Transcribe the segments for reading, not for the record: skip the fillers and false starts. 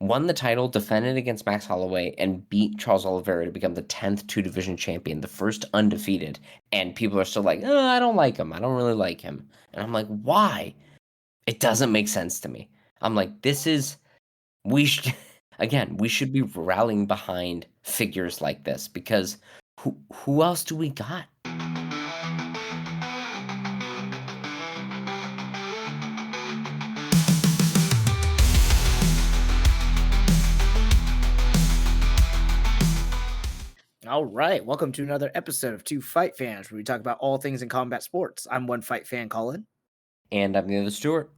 won the title, defended against Max Holloway, and beat Charles Oliveira to become the 10th two-division champion, the first undefeated. And people are still like, oh, I don't like him. I don't really like him. And I'm like, why? It doesn't make sense to me. I'm like, we should, again, we should be rallying behind figures like this because who else do we got? All right, welcome to another episode of Two Fight Fans, where we talk about all things in combat sports. I'm one fight fan, Colin, And I'm the other Stewart.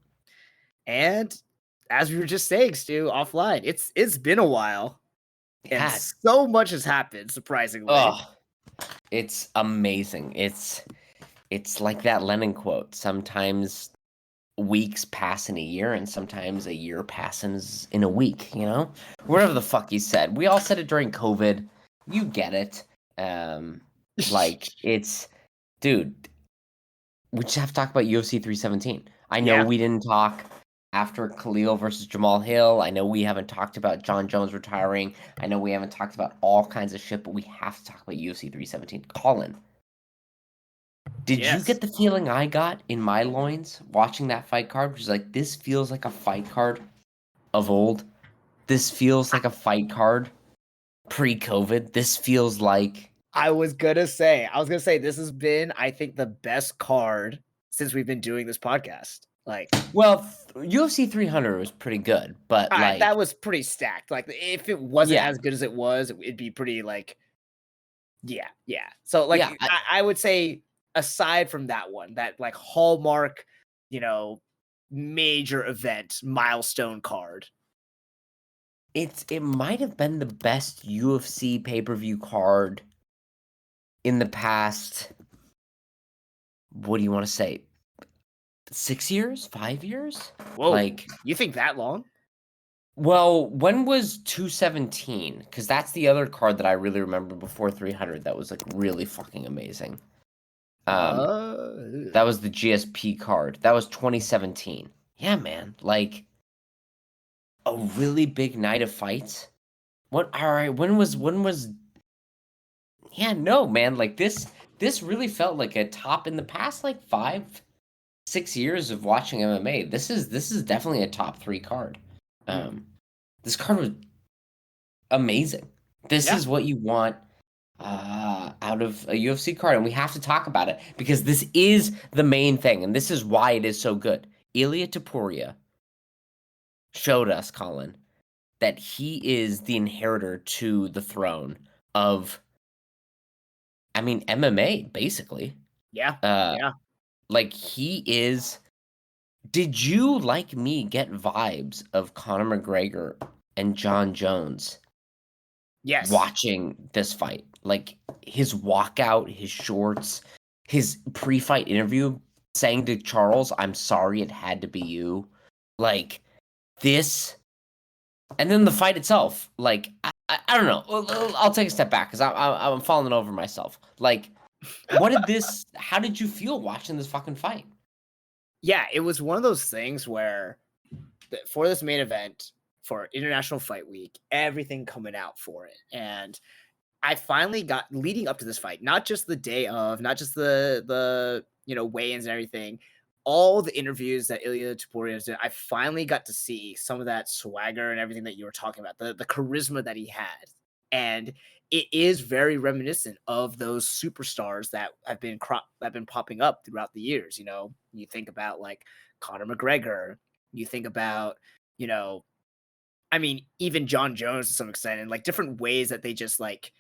and as we were just saying, Stu, offline, it's been a while, and Yeah. so much has happened. Surprisingly, Oh, it's amazing. It's like that Lennon quote. Sometimes weeks pass in a year, and sometimes a year passes in a week, you know? Whatever the fuck he said. We all said it during COVID. You get it. It's dude, we just have to talk about UFC 317. I know yeah, we didn't talk after Khalil versus Jamal Hill. I know we haven't talked about John Jones retiring. I know we haven't talked about all kinds of shit, but we have to talk about UFC 317. Colin, did you yes, get the feeling I got in my loins watching that fight card? Which is like, this feels like a fight card of old. This feels like a fight card pre-COVID. This feels like I was gonna say, this has been, I think, the best card since we've been doing this podcast. Like, well, UFC 300 was pretty good, but that like, was pretty stacked. Like, if it wasn't yeah, as good as it was, it'd be pretty like yeah, yeah. So, like, yeah. I would say aside from that one, that, like, hallmark, you know, major event milestone card. It might have been the best UFC pay-per-view card in the past. What do you want to say? 6 years? 5 years? Whoa, Like, you think that long? well, when was 217? Because that's the other card that I really remember before 300 that was like really fucking amazing. Um, Uh, that was the GSP card. That was 2017. Yeah, man. Like a really big night of fights. What? All right. When was? Yeah, no, man. Like this really felt like a top in the past like 5, 6 years of watching MMA. This is definitely a top 3 card. hmm, Um, this card was amazing. This yeah, is what you want out of a UFC card, and we have to talk about it because this is the main thing, and this is why it is so good. Ilia Topuria showed us, Colin, that he is the inheritor to the throne of, I mean, MMA, basically. yeah, Uh, yeah. like he is. Did you, like me, get vibes of Conor McGregor and John Jones Yes. watching this fight? Like his walkout, his shorts, his pre-fight interview saying to Charles, "I'm sorry it had to be you." Like this, and then the fight itself. Like I don't know. I'll take a step back because I'm falling over myself. Like, what did this? How did you feel watching this fucking fight? Yeah, it was one of those things where for this main event, for International Fight Week, everything coming out for it, and I finally got leading up to this fight, not just the day of, not just the weigh-ins and everything, all the interviews that Ilia Topuria did. I finally got to see some of that swagger and everything that you were talking about, the charisma that he had, and it is very reminiscent of those superstars that have been popping up throughout the years. You know, you think about like Conor McGregor, you think about you know, I mean, even John Jones to some extent, and like different ways that they just like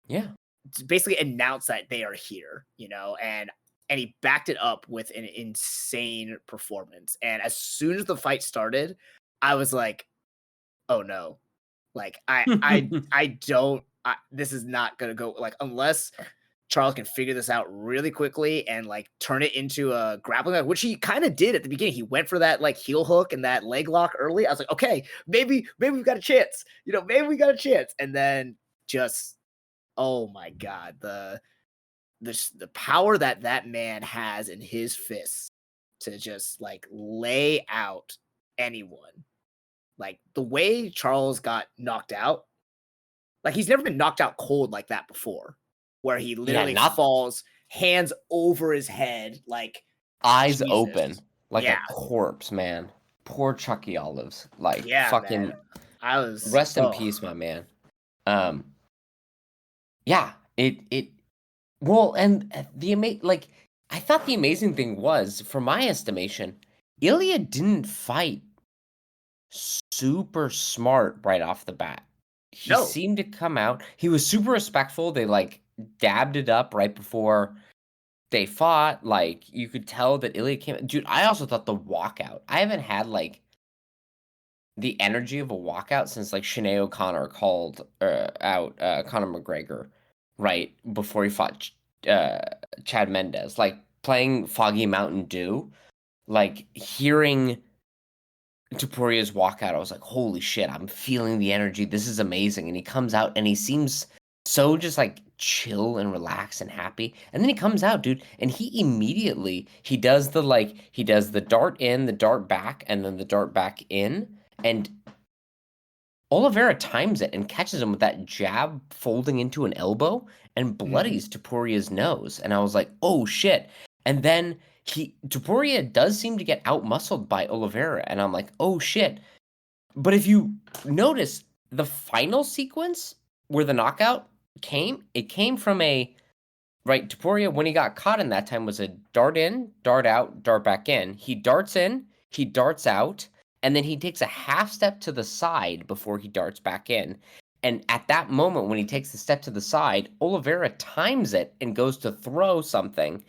Yeah. to basically announce that they are here, and he backed it up with an insane performance. And as soon as the fight started, I was like, "Oh no!" Like I don't. This is not gonna go like unless Charles can figure this out really quickly and like turn it into a grappling hook, which he kind of did at the beginning. He went for that like heel hook and that leg lock early. I was like, okay, maybe we've got a chance. Maybe we got a chance. And then just oh my god, the power that that man has in his fists to just like lay out anyone Like the way Charles got knocked out, like he's never been knocked out cold like that before, where he Yeah, literally not falls, hands over his head, like eyes open Jesus. like a Yeah, corpse, man. Poor Chucky Olives. Like yeah, man. fucking I was rest in peace, my man. Um yeah, it well, and like I thought the amazing thing was, for my estimation, Ilya didn't fight super smart right off the bat. He no. seemed to come out. He was super respectful. They like dabbed it up right before they fought. Like you could tell that Ilya came. Dude, I also thought the walkout. I haven't had like the energy of a walkout since like Sinead O'Connor called out Conor McGregor right before he fought uh, Chad Mendez. Like playing Foggy Mountain Dew, like hearing Topuria's walkout, I was like, holy shit, I'm feeling the energy. This is amazing. And he comes out and he seems so just like chill and relaxed and happy. And then he comes out, dude, and he does the dart in, the dart back, and then the dart back in. And Oliveira times it and catches him with that jab folding into an elbow and Mhm. bloodies Topuria's nose. And I was like, oh shit. And then Topuria does seem to get outmuscled by Oliveira. And I'm like, oh shit. But if you notice the final sequence where the knockout it came from Topuria, when he got caught in that time, was a dart in, dart out, dart back in. He darts in, he darts out, and then he takes a half step to the side before he darts back in. And at that moment, when he takes the step to the side, Oliveira times it and goes to throw something,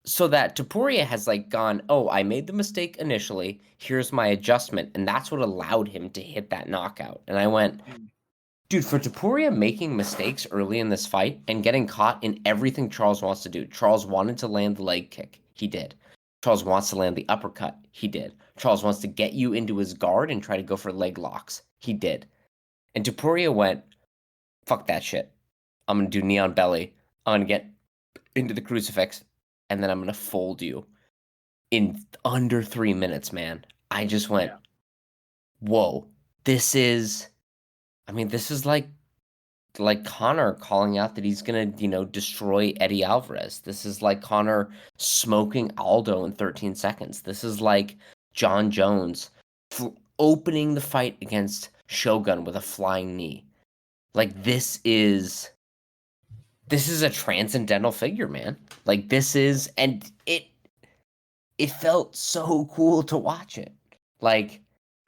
so that Topuria has like gone, oh, I made the mistake initially. Here's my adjustment. And that's what allowed him to hit that knockout. And I went, Mm. dude, for Topuria making mistakes early in this fight and getting caught in everything Charles wants to do. Charles wanted to land the leg kick. He did. Charles wants to land the uppercut. He did. Charles wants to get you into his guard and try to go for leg locks. He did. And Topuria went, fuck that shit. I'm going to do knee on belly. I'm going to get into the crucifix, and then I'm going to fold you in under 3 minutes, man. I just went, Yeah. whoa, this is like Conor calling out that he's gonna, destroy Eddie Alvarez. This is like Conor smoking Aldo in 13 seconds. This is like John Jones opening the fight against Shogun with a flying knee. Like this is a transcendental figure, man. Like and it felt so cool to watch it. Like,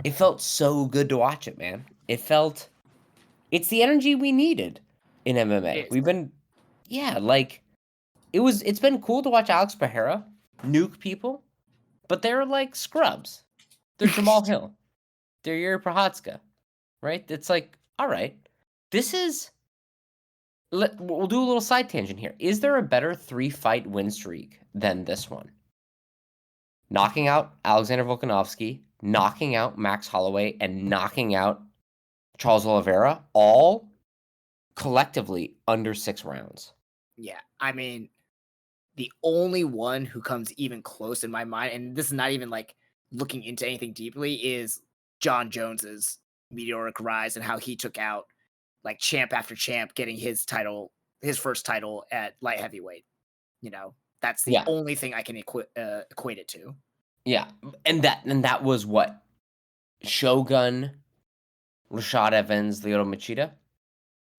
it felt so good to watch it, man. It's the energy we needed in MMA. It We've been, yeah, like, it's been cool to watch Alex Pereira nuke people, but they're like scrubs. They're Jamal is. Hill. They're Yuri Prohatska, right? It's like, all right, this is, we'll do a little side tangent here. Is there a better 3-fight win streak than this one? Knocking out Alexander Volkanovski, knocking out Max Holloway, and knocking out Charles Oliveira, all collectively under 6 rounds. Yeah, I mean, the only one who comes even close in my mind, and this is not even like looking into anything deeply, is John Jones's meteoric rise and how he took out like champ after champ, getting his first title at light heavyweight. You know, that's the Yeah, only thing I can equate it to. yeah, and that was what? Shogun, Rashad Evans, Lyoto Machida?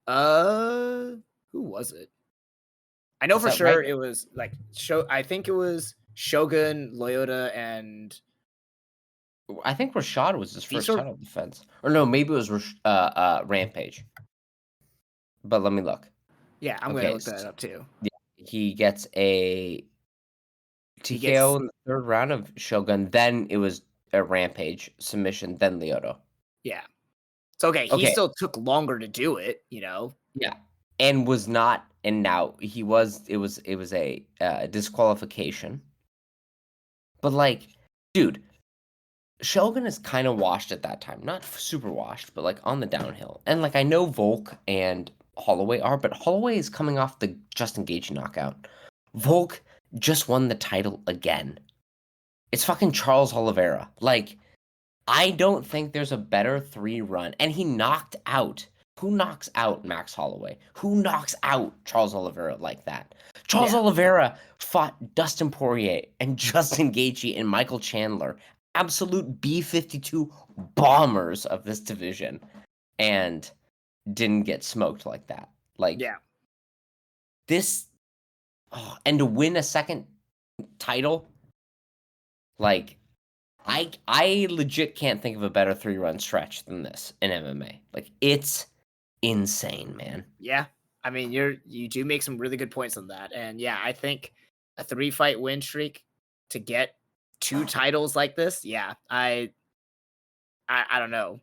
Uh, who was it? I know Is for that right? sure it was like I think it was Shogun, Loyoda, and I think Rashad was his first Visor. title defense. Or no, maybe it was Rampage. But let me look. Yeah, I'm gonna Okay, look that up too. yeah, he gets a He TKO gets in the 3rd round of Shogun, then it was a Rampage submission, then Lyoto. yeah. It's okay. He Okay, still took longer to do it, you know. yeah, and was not, and now it was a disqualification. But like, dude, Shogun is kind of washed at that time. Not super washed, but like on the downhill. And like I know Volk and Holloway are, but Holloway is coming off the Justin Gaethje knockout. Volk just won the title again. It's fucking Charles Oliveira. Like, I don't think there's a better 3-run, and he knocked out. Who knocks out Max Holloway? Who knocks out Charles Oliveira like that? Charles Yeah, Oliveira fought Dustin Poirier and Justin Gaethje and Michael Chandler, absolute B-52 bombers of this division, and didn't get smoked like that. Like yeah. this, and to win a second title, like I legit can't think of a better 3-run stretch than this in MMA. Like it's insane, man. Yeah. I mean, you do make some really good points on that. And yeah, I think a 3-fight win streak to get 2 titles like this, yeah, I don't know.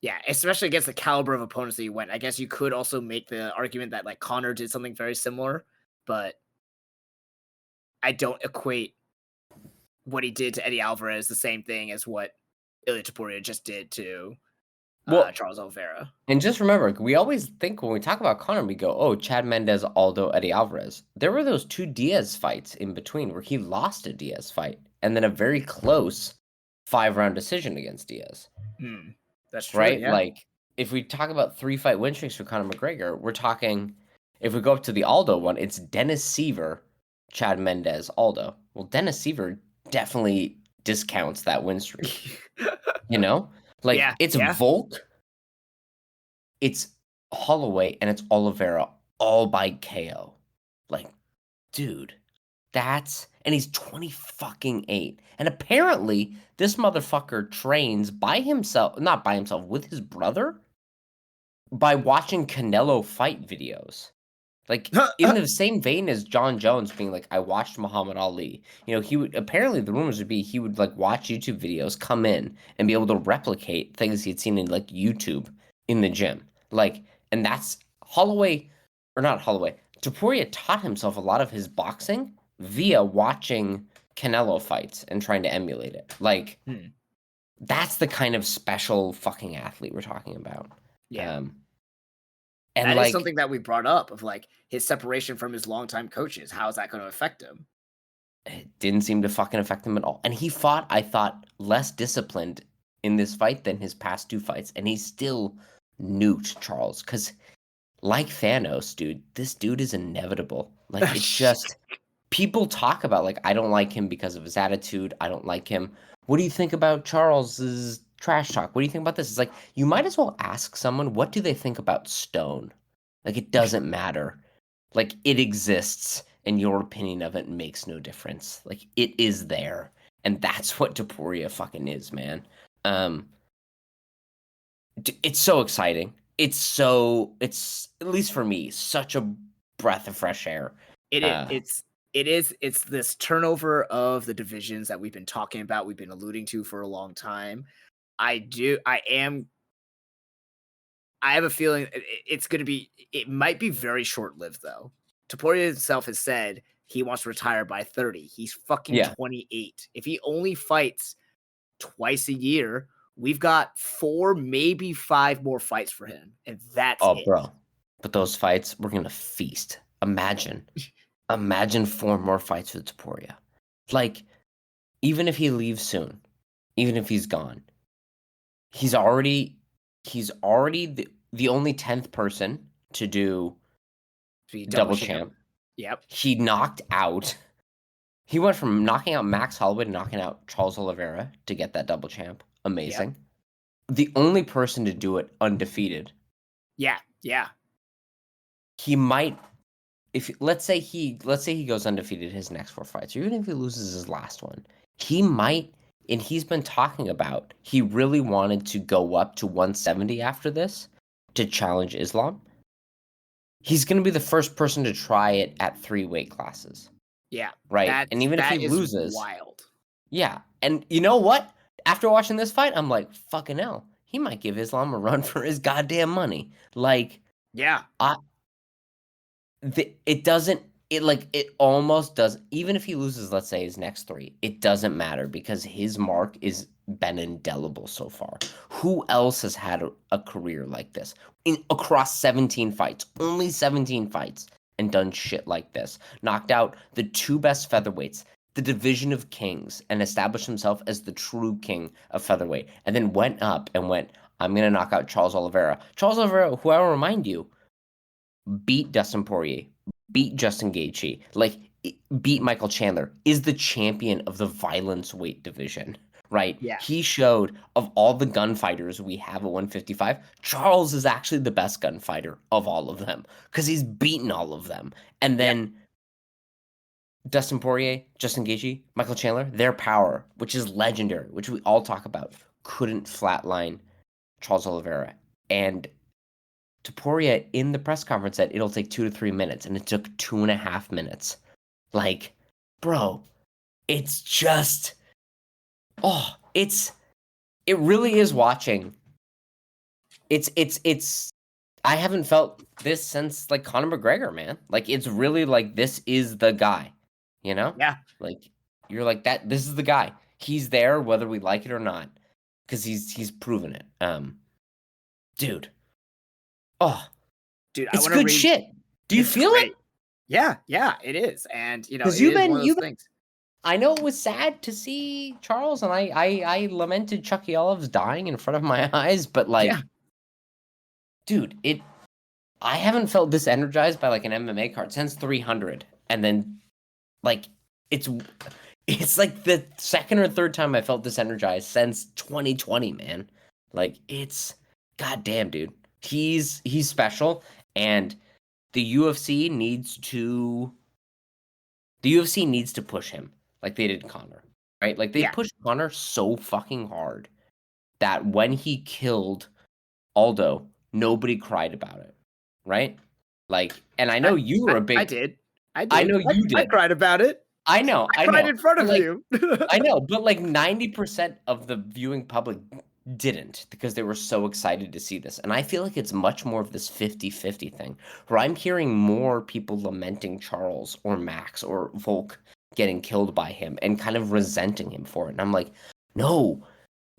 Yeah, especially against the caliber of opponents that you went. I guess you could also make the argument that like Connor did something very similar, but I don't equate what he did to Eddie Alvarez the same thing as what Ilia Topuria just did to Well, Charles Oliveira. and just remember, we always think when we talk about Conor, we go, "Oh, Chad Mendes, Aldo, Eddie Alvarez." There were those 2 Diaz fights in between where he lost a Diaz fight, and then a very close 5-round decision against Diaz. That's true. Right? Yeah. Like, if we talk about 3-fight win streaks for Conor McGregor, we're talking, if we go up to the Aldo one, it's Dennis Seaver, Chad Mendes, Aldo. Well, Dennis Seaver definitely discounts that win streak. You know? Like, Yeah, it's yeah. Volk, it's Holloway, and it's Oliveira all by KO. Like, dude, and he's 20 fucking 8. And apparently, this motherfucker trains by himself, not by himself, with his brother by watching Canelo fight videos. Like, in the same vein as John Jones being like, I watched Muhammad Ali. You know, he would, apparently the rumors would be he would like watch YouTube videos, come in, and be able to replicate things he'd seen in like YouTube in the gym. Like, and that's Holloway, or not Holloway, Topuria taught himself a lot of his boxing via watching Canelo fights and trying to emulate it. Like, that's the kind of special fucking athlete we're talking about. Yeah. And that like, is something that we brought up of like his separation from his longtime coaches. How is that going to affect him? it didn't seem to fucking affect him at all. And he fought, I thought, less disciplined in this fight than his past 2 fights. And he still nuked Charles. Because, like Thanos, dude, this dude is inevitable. Like, it's just, people talk about, like, I don't like him because of his attitude. I don't like him. What do you think about Charles's trash talk? What do you think about this? It's like, you might as well ask someone, what do they think about Stone? Like, it doesn't matter. Like, it exists, and your opinion of it makes no difference. Like, it is there. And that's what Topuria fucking is, man. It's so exciting. It's, at least for me, such a breath of fresh air. It's this turnover of the divisions that we've been talking about, we've been alluding to for a long time. I have a feeling it's going to be, it might be very short-lived though. Topuria himself has said he wants to retire by 30. He's fucking 28. If he only fights twice a year, we've got 4, maybe 5 more fights for him. And that's it. Bro. But those fights, we're going to feast. Imagine 4 more fights with Topuria. Like, even if he leaves soon, even if he's gone, he's already the only 10th person to do double champ. Yep. He went from knocking out Max Holloway to knocking out Charles Oliveira to get that double champ. Amazing. Yep. The only person to do it undefeated. Yeah. He might, let's say he goes undefeated his next 4 fights, or even if he loses his last one, he might. And he's been talking about, he really wanted to go up to 170 after this to challenge Islam. He's going to be the first person to try it at 3 weight classes. Yeah. Right? And even if he loses. Wild. Yeah. And you know what? After watching this fight, I'm like, fucking hell. He might give Islam a run for his goddamn money. Like, yeah. It almost does. Even if he loses, let's say, his next 3, it doesn't matter because his mark is been indelible so far. Who else has had a career like this across 17 fights, only 17 fights, and done shit like this? Knocked out the 2 best featherweights, the division of kings and established himself as the true king of featherweight, and then went up and went, I'm going to knock out Charles Oliveira. Charles Oliveira, who I will remind you, beat Dustin Poirier, beat Justin Gaethje, like beat Michael Chandler, is the champion of the violence weight division, right? Yeah. He showed of all the gunfighters we have at 155, Charles is actually the best gunfighter of all of them because he's beaten all of them. And Yep. then Dustin Poirier, Justin Gaethje, Michael Chandler, their power, which is legendary, which we all talk about, couldn't flatline Charles Oliveira. And Topuria in the press conference said it'll take 2 to 3 minutes, and it took 2.5 minutes. Like, bro, it's just, it really is watching. It's. I haven't felt this since like Conor McGregor, man. Like, it's really like this is the guy, you know? Yeah. Like, you're like that. This is the guy. He's there whether we like it or not, because he's proven it. Dude. Oh, Dude, I it's want to good read. shit. Do you It's feel great. it? Yeah, it is. And you know, it Because is one of those things. I know it was sad to see Charles, and I lamented Chucky Olives dying in front of my eyes, but like, Yeah. dude, I haven't felt this energized by like an MMA card since 300, and then like it's like the second or third time I felt this energized since 2020, man. Like, it's goddamn, dude. He's special, and the UFC needs to push him like they did Connor, right? Like, they Yeah. pushed Connor so fucking hard that when he killed Aldo, nobody cried about it, right? Like, and I know you were a I big, did. I I did. know you I did. cried about it. I know, I cried in front but of like, you. I know, but like 90% of the viewing public didn't because they were so excited to see this. And I feel like it's much more of this 50-50 thing where I'm hearing more people lamenting Charles or Max or Volk getting killed by him and kind of resenting him for it. And I'm like, no,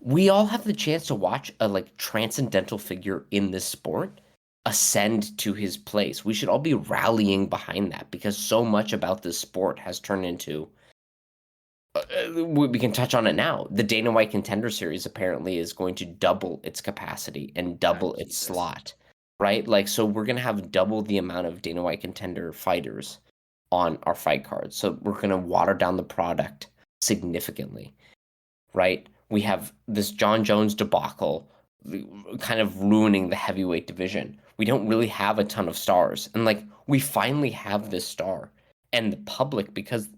we all have the chance to watch a like transcendental figure in this sport ascend to his place. We should all be rallying behind that because so much about this sport has turned into we can touch on it now. The Dana White Contender Series apparently is going to double its capacity and double its Jesus. slot, right? Like, so we're going to have double the amount of Dana White Contender fighters on our fight cards. So we're going to water down the product significantly, right? We have this John Jones debacle kind of ruining the heavyweight division. We don't really have a ton of stars. And like, we finally have this star. And the public, because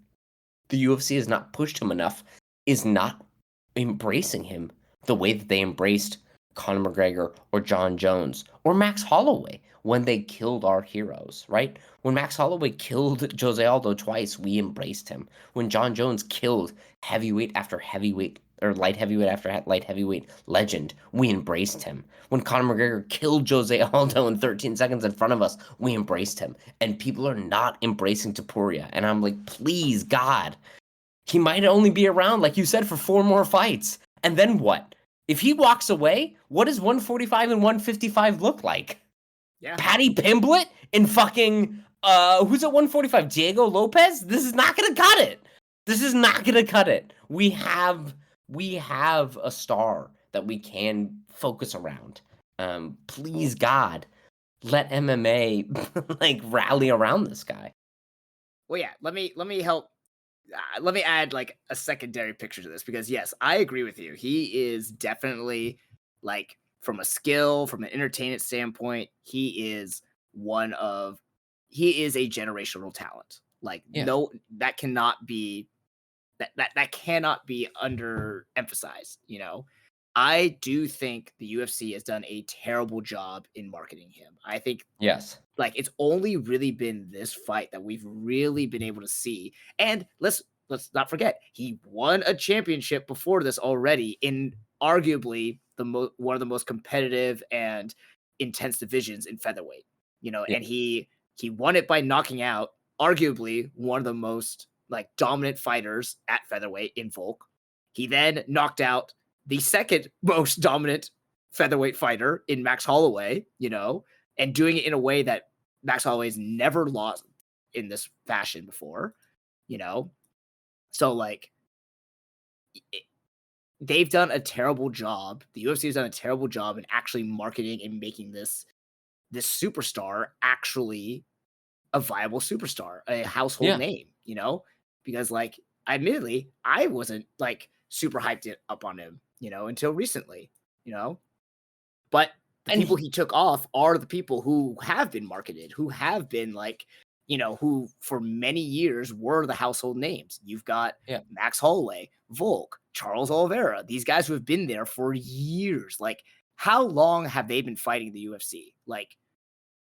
the UFC has not pushed him enough, is not embracing him the way that they embraced Conor McGregor or John Jones or Max Holloway when they killed our heroes, right? When Max Holloway killed Jose Aldo twice, we embraced him. When John Jones killed heavyweight after heavyweight or light heavyweight after light heavyweight legend, we embraced him. When Conor McGregor killed Jose Aldo in 13 seconds in front of us, we embraced him. And people are not embracing Topuria. And I'm like, please, God, he might only be around, like you said, for 4 more fights. And then what? If he walks away, what does 145 and 155 look like? Yeah. Patty Pimblett and fucking who's at 145? Diego Lopez? This is not gonna cut it. This is not gonna cut it. We have a star that we can focus around. Please, God, let MMA like rally around this guy. Well, yeah. Let me help. Let me add like a secondary picture to this because yes, I agree with you. He is definitely like from a skill, from an entertainment standpoint, he is a generational talent. Like Yeah. no, that cannot be that cannot be underemphasized. You know, I do think the UFC has done a terrible job in marketing him. I think Yes. like it's only really been this fight that we've really been able to see. And let's not forget, he won a championship before this already in arguably one of the most competitive and intense divisions in featherweight. You know, Yeah. and he won it by knocking out arguably one of the most like dominant fighters at featherweight in Volk. He then knocked out the second most dominant featherweight fighter in Max Holloway, you know, and doing it in a way that Max Holloway's never lost in this fashion before, you know. So like they've done a terrible job. The UFC has done a terrible job in actually marketing and making this superstar actually a viable superstar, a household Yeah. name, because like admittedly, I wasn't like super up on him, until recently, you know. But the And people he, he took off are the people who have been marketed, who have been like, who for many years were the household names. You've got yeah. Max Holloway, Volk, Charles Oliveira, these guys who have been there for years. Like, how long have they been fighting the UFC? Like,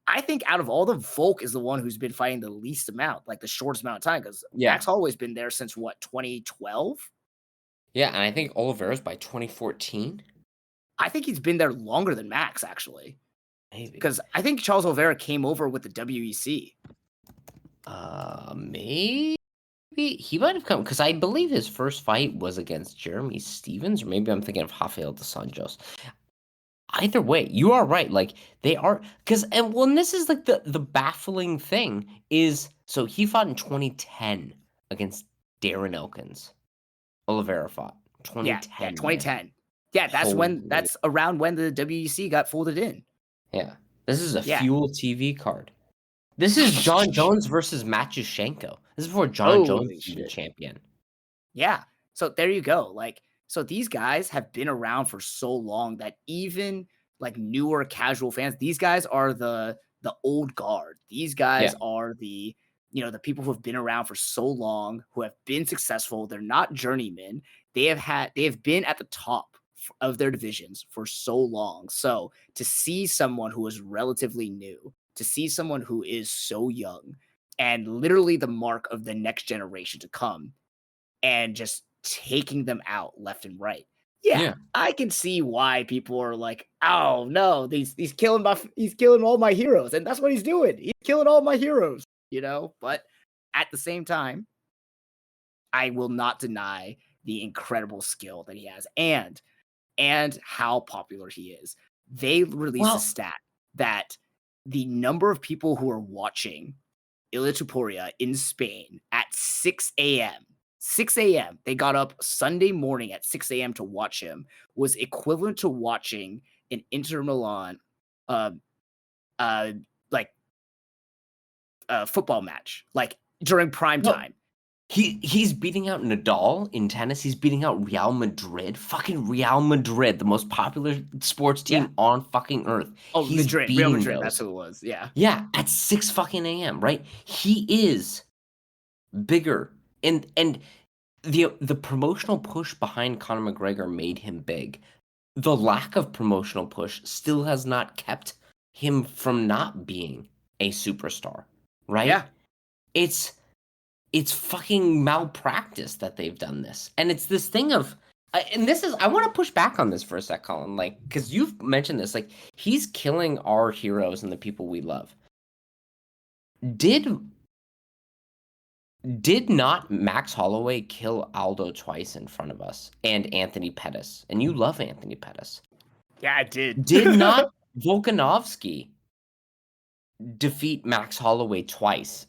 I think out of all the Volk is the one who's been fighting the least amount, like the shortest amount of time, because Yeah. Max Holloway's been there since what, 2012? Yeah, and I think Oliveira's by 2014? I think he's been there longer than Max, actually. Maybe. Because I think Charles Oliveira came over with the WEC. Maybe he might have come because I believe his first fight was against Jeremy Stevens, or maybe I'm thinking of Rafael dos Anjos. Either way, you are right. Like they are because and this is like the baffling thing is so he fought in 2010 against Darren Elkins. Oliveira fought Yeah, 2010, man. 2010. Yeah, Holy, that's around when the WEC got folded in. yeah. This is a Yeah. Fuel TV card. This is John Jones versus Matyushenko. This is before John Jones Holy was the shit. champion. Yeah. So there you go. Like, so these guys have been around for so long that even like newer casual fans, these guys are the old guard. These Yeah, guys are the people who have been around for so long, who have been successful. They're not journeymen. They have been at the top of their divisions for so long. So to see someone who is relatively new, to see someone who is so young and literally the mark of the next generation to come and just taking them out left and right. Yeah, yeah. I can see why people are like, "Oh no, he's killing all my heroes," and that's what he's doing. He's killing all my heroes. But at the same time, I will not deny the incredible skill that he has and how popular he is. They released a Well, stat that the number of people who are watching Ilia Topuria in Spain at 6 a.m. 6 a.m. They got up Sunday morning at 6 a.m. to watch him was equivalent to watching an Inter Milan uh uh like football match like during prime well, time. he's beating out Nadal in tennis. He's beating out Real Madrid. Fucking Real Madrid, the most popular sports Yeah. team on fucking earth. Oh, He's Madrid, Real beating Madrid, that's those. who it was. Yeah. Yeah, at 6 fucking AM, right? He is bigger. And the promotional push behind Conor McGregor made him big. The lack of promotional push still has not kept him from not being a superstar, right? Yeah. It's fucking malpractice that they've done this. And it's this thing of and this is I want to push back on this for a sec, Colin, like cuz you've mentioned this like he's killing our heroes and the people we love. Did not Max Holloway kill Aldo twice in front of us and Anthony Pettis? And you love Anthony Pettis. Yeah, I did. Did not Volkanovski defeat Max Holloway twice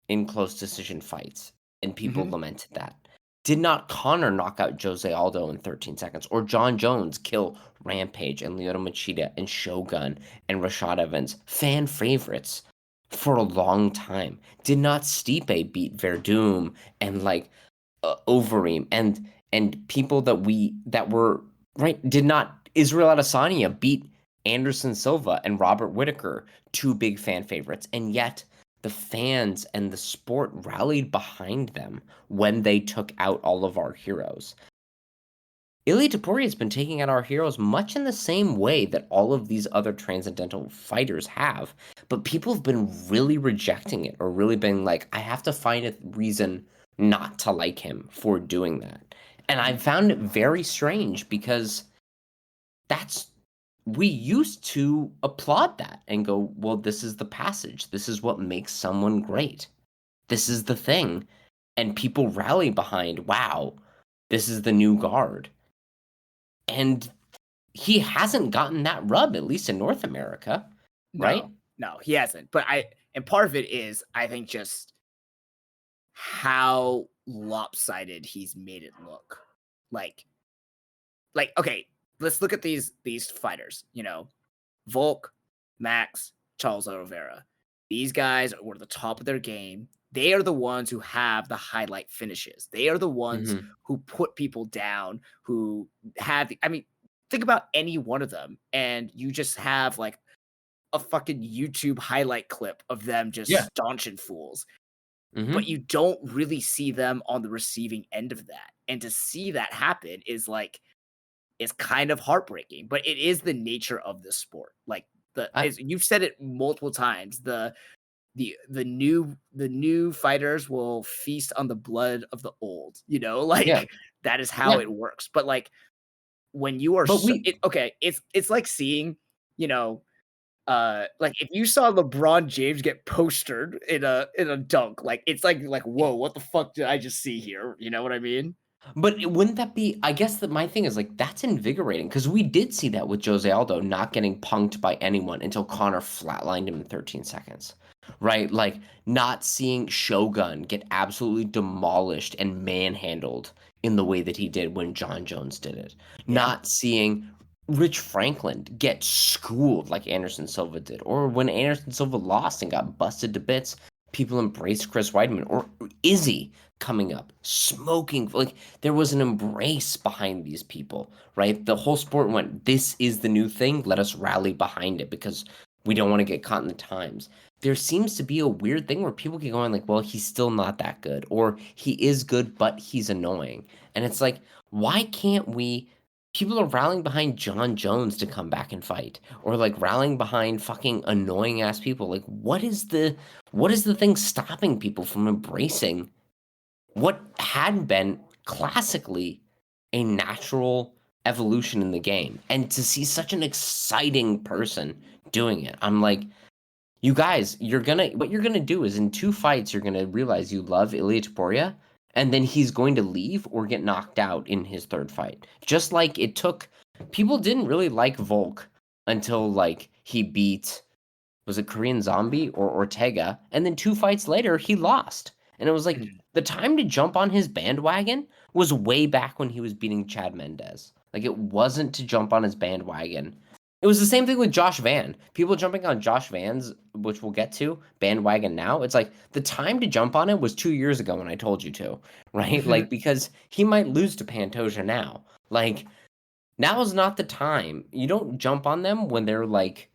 in close decision fights? And people Mhm. lamented that. Did not Connor knock out Jose Aldo in 13 seconds? Or John Jones kill Rampage and Lyoto Machida and Shogun and Rashad Evans? Fan favorites for a long time. Did not Stipe beat Verdum and like Overeem and people that were right? Did not Israel Adesanya beat Anderson Silva and Robert Whitaker, two big fan favorites, and yet the fans and the sport rallied behind them when they took out all of our heroes. Ilia Topuria has been taking out our heroes much in the same way that all of these other transcendental fighters have, but people have been really rejecting it or really been like, I have to find a reason not to like him for doing that. And I found it very strange because that's we used to applaud that and go, well, this is the passage. This is what makes someone great. This is the thing. And people rally behind, wow, this is the new guard. And he hasn't gotten that rub, at least in North America, right? No, he hasn't. And part of it is, I think, just how lopsided he's made it look. Like okay, let's look at these fighters. Volk, Max, Charles Oliveira. These guys were the top of their game. They are the ones who have the highlight finishes. They are the ones Mhm. who put people down, who have, I mean, think about any one of them, and you just have like a fucking YouTube highlight clip of them just Yeah. staunching fools. But Mhm. you don't really see them on the receiving end of that. And to see that happen is like, it's kind of heartbreaking, but it is the nature of the sport. Like I as you've said it multiple times, the new fighters will feast on the blood of the old. yeah. Like that is how Yeah. it works. But like when you are But we okay, it's like seeing, you know, like if you saw LeBron James get postered in a dunk, like it's like whoa, what the fuck did I just see here? You know what I mean? But wouldn't that be I guess that my thing is, like, that's invigorating because we did see that with Jose Aldo not getting punked by anyone until Connor flatlined him in 13 seconds, right? Like, not seeing Shogun get absolutely demolished and manhandled in the way that he did when John Jones did it. Yeah. Not seeing Rich Franklin get schooled like Anderson Silva did, or when Anderson Silva lost and got busted to bits, people embraced Chris Weidman, or Izzy coming up, smoking. Like, there was an embrace behind these people, right? The whole sport went, this is the new thing. Let us rally behind it because we don't want to get caught in the times. There seems to be a weird thing where people get going like, well, he's still not that good, or he is good, but he's annoying. And it's like, why can't we? People are rallying behind John Jones to come back and fight, or like rallying behind fucking annoying ass people. Like, what is the thing stopping people from embracing what had been classically a natural evolution in the game? And to see such an exciting person doing it, I'm like, you guys, what you're gonna do is in 2 fights, you're gonna realize you love Ilia Topuria, and then he's going to leave or get knocked out in his third fight. Just like it took, people didn't really like Volk until like he beat, was it Korean Zombie or Ortega? And then 2 fights later, he lost. And it was like Mhm. the time to jump on his bandwagon was way back when he was beating Chad Mendez. Like, it wasn't to jump on his bandwagon. It was the same thing with Josh Van. People jumping on Josh Van's, which we'll get to, bandwagon now. It's like the time to jump on it was 2 years ago when I told you to, right? Mhm. Like, because he might lose to Pantoja now. Like, now is not the time. You don't jump on them when they're like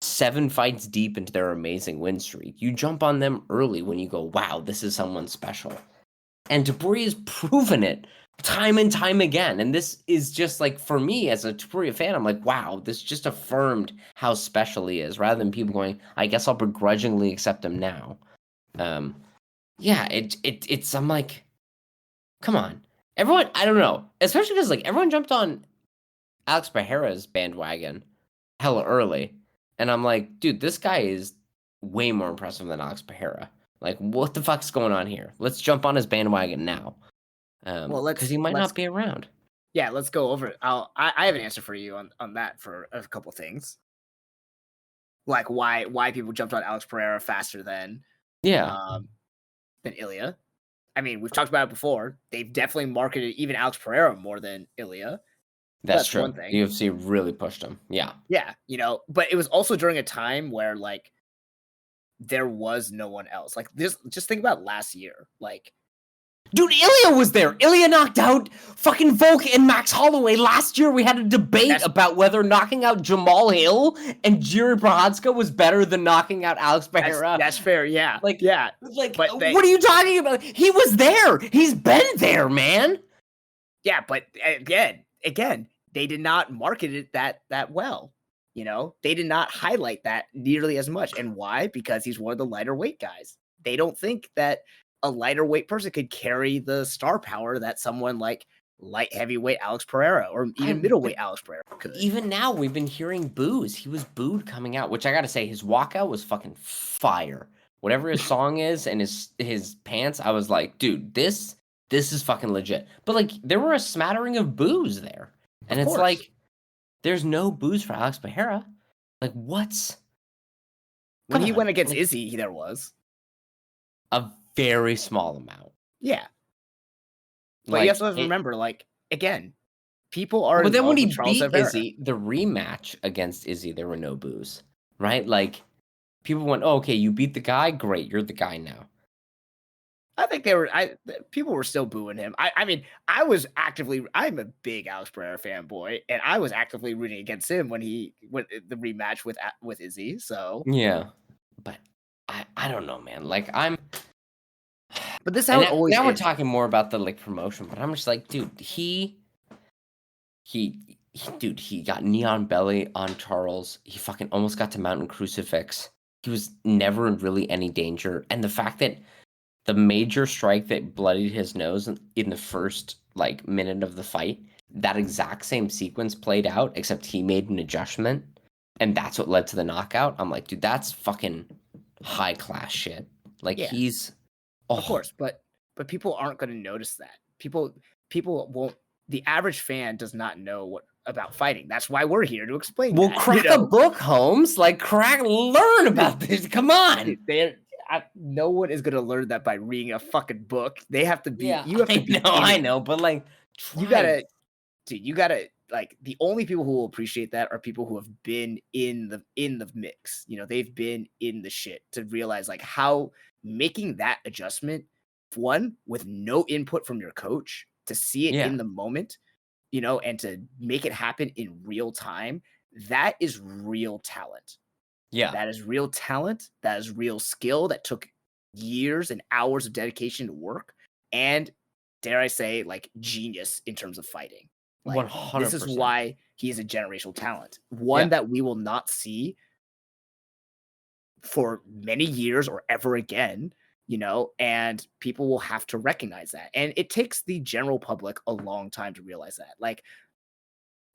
7 fights deep into their amazing win streak. You jump on them early when you go, wow, this is someone special. And Topuria's proven it time and time again. And this is just like, for me as a Topuria fan, I'm like, wow, this just affirmed how special he is, rather than people going, I guess I'll begrudgingly accept him now. Um, yeah, it's I'm like, come on. Everyone, I don't know. Especially because like everyone jumped on Alex Pereira's bandwagon hella early. And I'm like, dude, this guy is way more impressive than Alex Pereira. Like, what the fuck's going on here? Let's jump on his bandwagon now. Well, Because he might not be around. yeah, let's go over it. I have an answer for you on that for a couple things. Like why people jumped on Alex Pereira faster Yeah, um than Ilia. I mean, we've talked about it before. They've definitely marketed even Alex Pereira more than Ilia. that's That's true. one The thing. UFC really pushed him. Yeah. Yeah, but it was also during a time where like there was no one else. Like this, just think about last year. Like Dude, Ilya was there. Ilya knocked out fucking Volk and Max Holloway. Last year, we had a debate that's about whether knocking out Jamal Hill and Jiri Prochazka was better than knocking out Alex Pereira. that's fair. Yeah, Like, yeah. like, But what are you talking about? He was there. He's been there, man. yeah, but again, they did not market it that well. They did not highlight that nearly as much. And why? Because he's one of the lighter weight guys. They don't think that a lighter weight person could carry the star power that someone like light heavyweight Alex Pereira or even But middleweight Alex Pereira could. even now, we've been hearing boos. He was booed coming out, which I gotta say, his walkout was fucking fire. Whatever his song is and his pants, I was like, dude, this is fucking legit. But like, there were a smattering of boos there, and Of it's course. like, there's no boos for Alex Pereira. Like, what's When come he on? went against Like, Izzy, there was. a very small amount. Yeah. But you Like also have to it. remember, like, again, people are But in then when love he with Charles beat Oliveira. Izzy, the rematch against Izzy, there were no boos, right? Like people went, oh, okay, you beat the guy, great, you're the guy now. I think people were still booing him. I mean, I'm a big Alex Pereira fanboy, and I was actively rooting against him when the rematch with Izzy. So, Yeah, but I don't know, man. Like but this is and how it always now we're is. talking more about the like promotion, but I'm just like, dude, dude, he got neon belly on Charles. He fucking almost got to mountain crucifix. He was never in really any danger, and the fact that the major strike that bloodied his nose in the first like minute of the fight, that exact same sequence played out, except he made an adjustment, and that's what led to the knockout. I'm like, dude, that's fucking high class shit. Like Yeah, he's of oh course, but people aren't going to notice that. People won't. The average fan does not know what about fighting. That's why we're here to explain well, that. You crack a know, book, Holmes. Like learn dude, about this. Come on. dude, no one is going to learn that by reading a fucking book. They have to be. Yeah, You have to be in I it. know, but like You try. gotta Dude, you gotta like the only people who will appreciate that are people who have been in the mix. You know, they've been in the shit to realize like how making that adjustment, one with no input from your coach, to see it Yeah, in the moment, you know, and to make it happen in real time, that is real talent. yeah, That is real talent. That is real skill that took years and hours of dedication to work. And dare I say, like genius in terms of fighting. one Like, this hundred is percent. why he is a generational talent, one Yeah, that we will not see for many years or ever again, you know, and people will have to recognize that. And it takes the general public a long time to realize that. Like,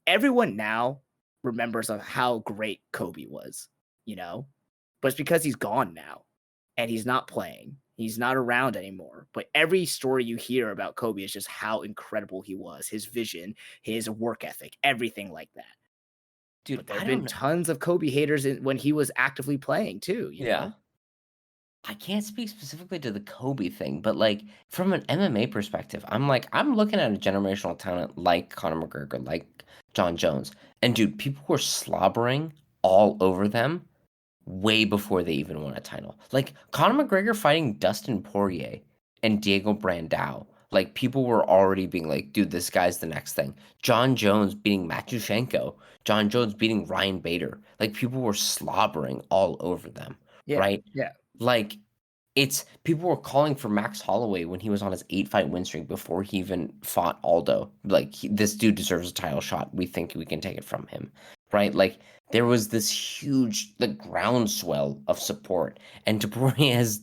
everyone now remembers of how great Kobe was, you know, but it's because he's gone now and he's not playing. He's not around anymore. But every story you hear about Kobe is just how incredible he was, his vision, his work ethic, everything like that. dude, But there I have don't been know. tons of Kobe haters when he was actively playing too, you Yeah. know? I can't speak specifically to the Kobe thing, but like from an MMA perspective, I'm looking at a generational talent like Conor McGregor, like John Jones. And dude, people were slobbering all over them way before they even won a title. Like Conor McGregor fighting Dustin Poirier and Diego Brandao. Like people were already being like, dude, this guy's the next thing. John Jones beating Matushenko. John Jones beating Ryan Bader. Like people were slobbering all over them, Yeah. right? Yeah. Like it's people were calling for Max Holloway when he was on his 8-fight win streak before he even fought Aldo. Like this dude deserves a title shot. We think we can take it from him, right? Like there was this huge the groundswell of support, and Topuria has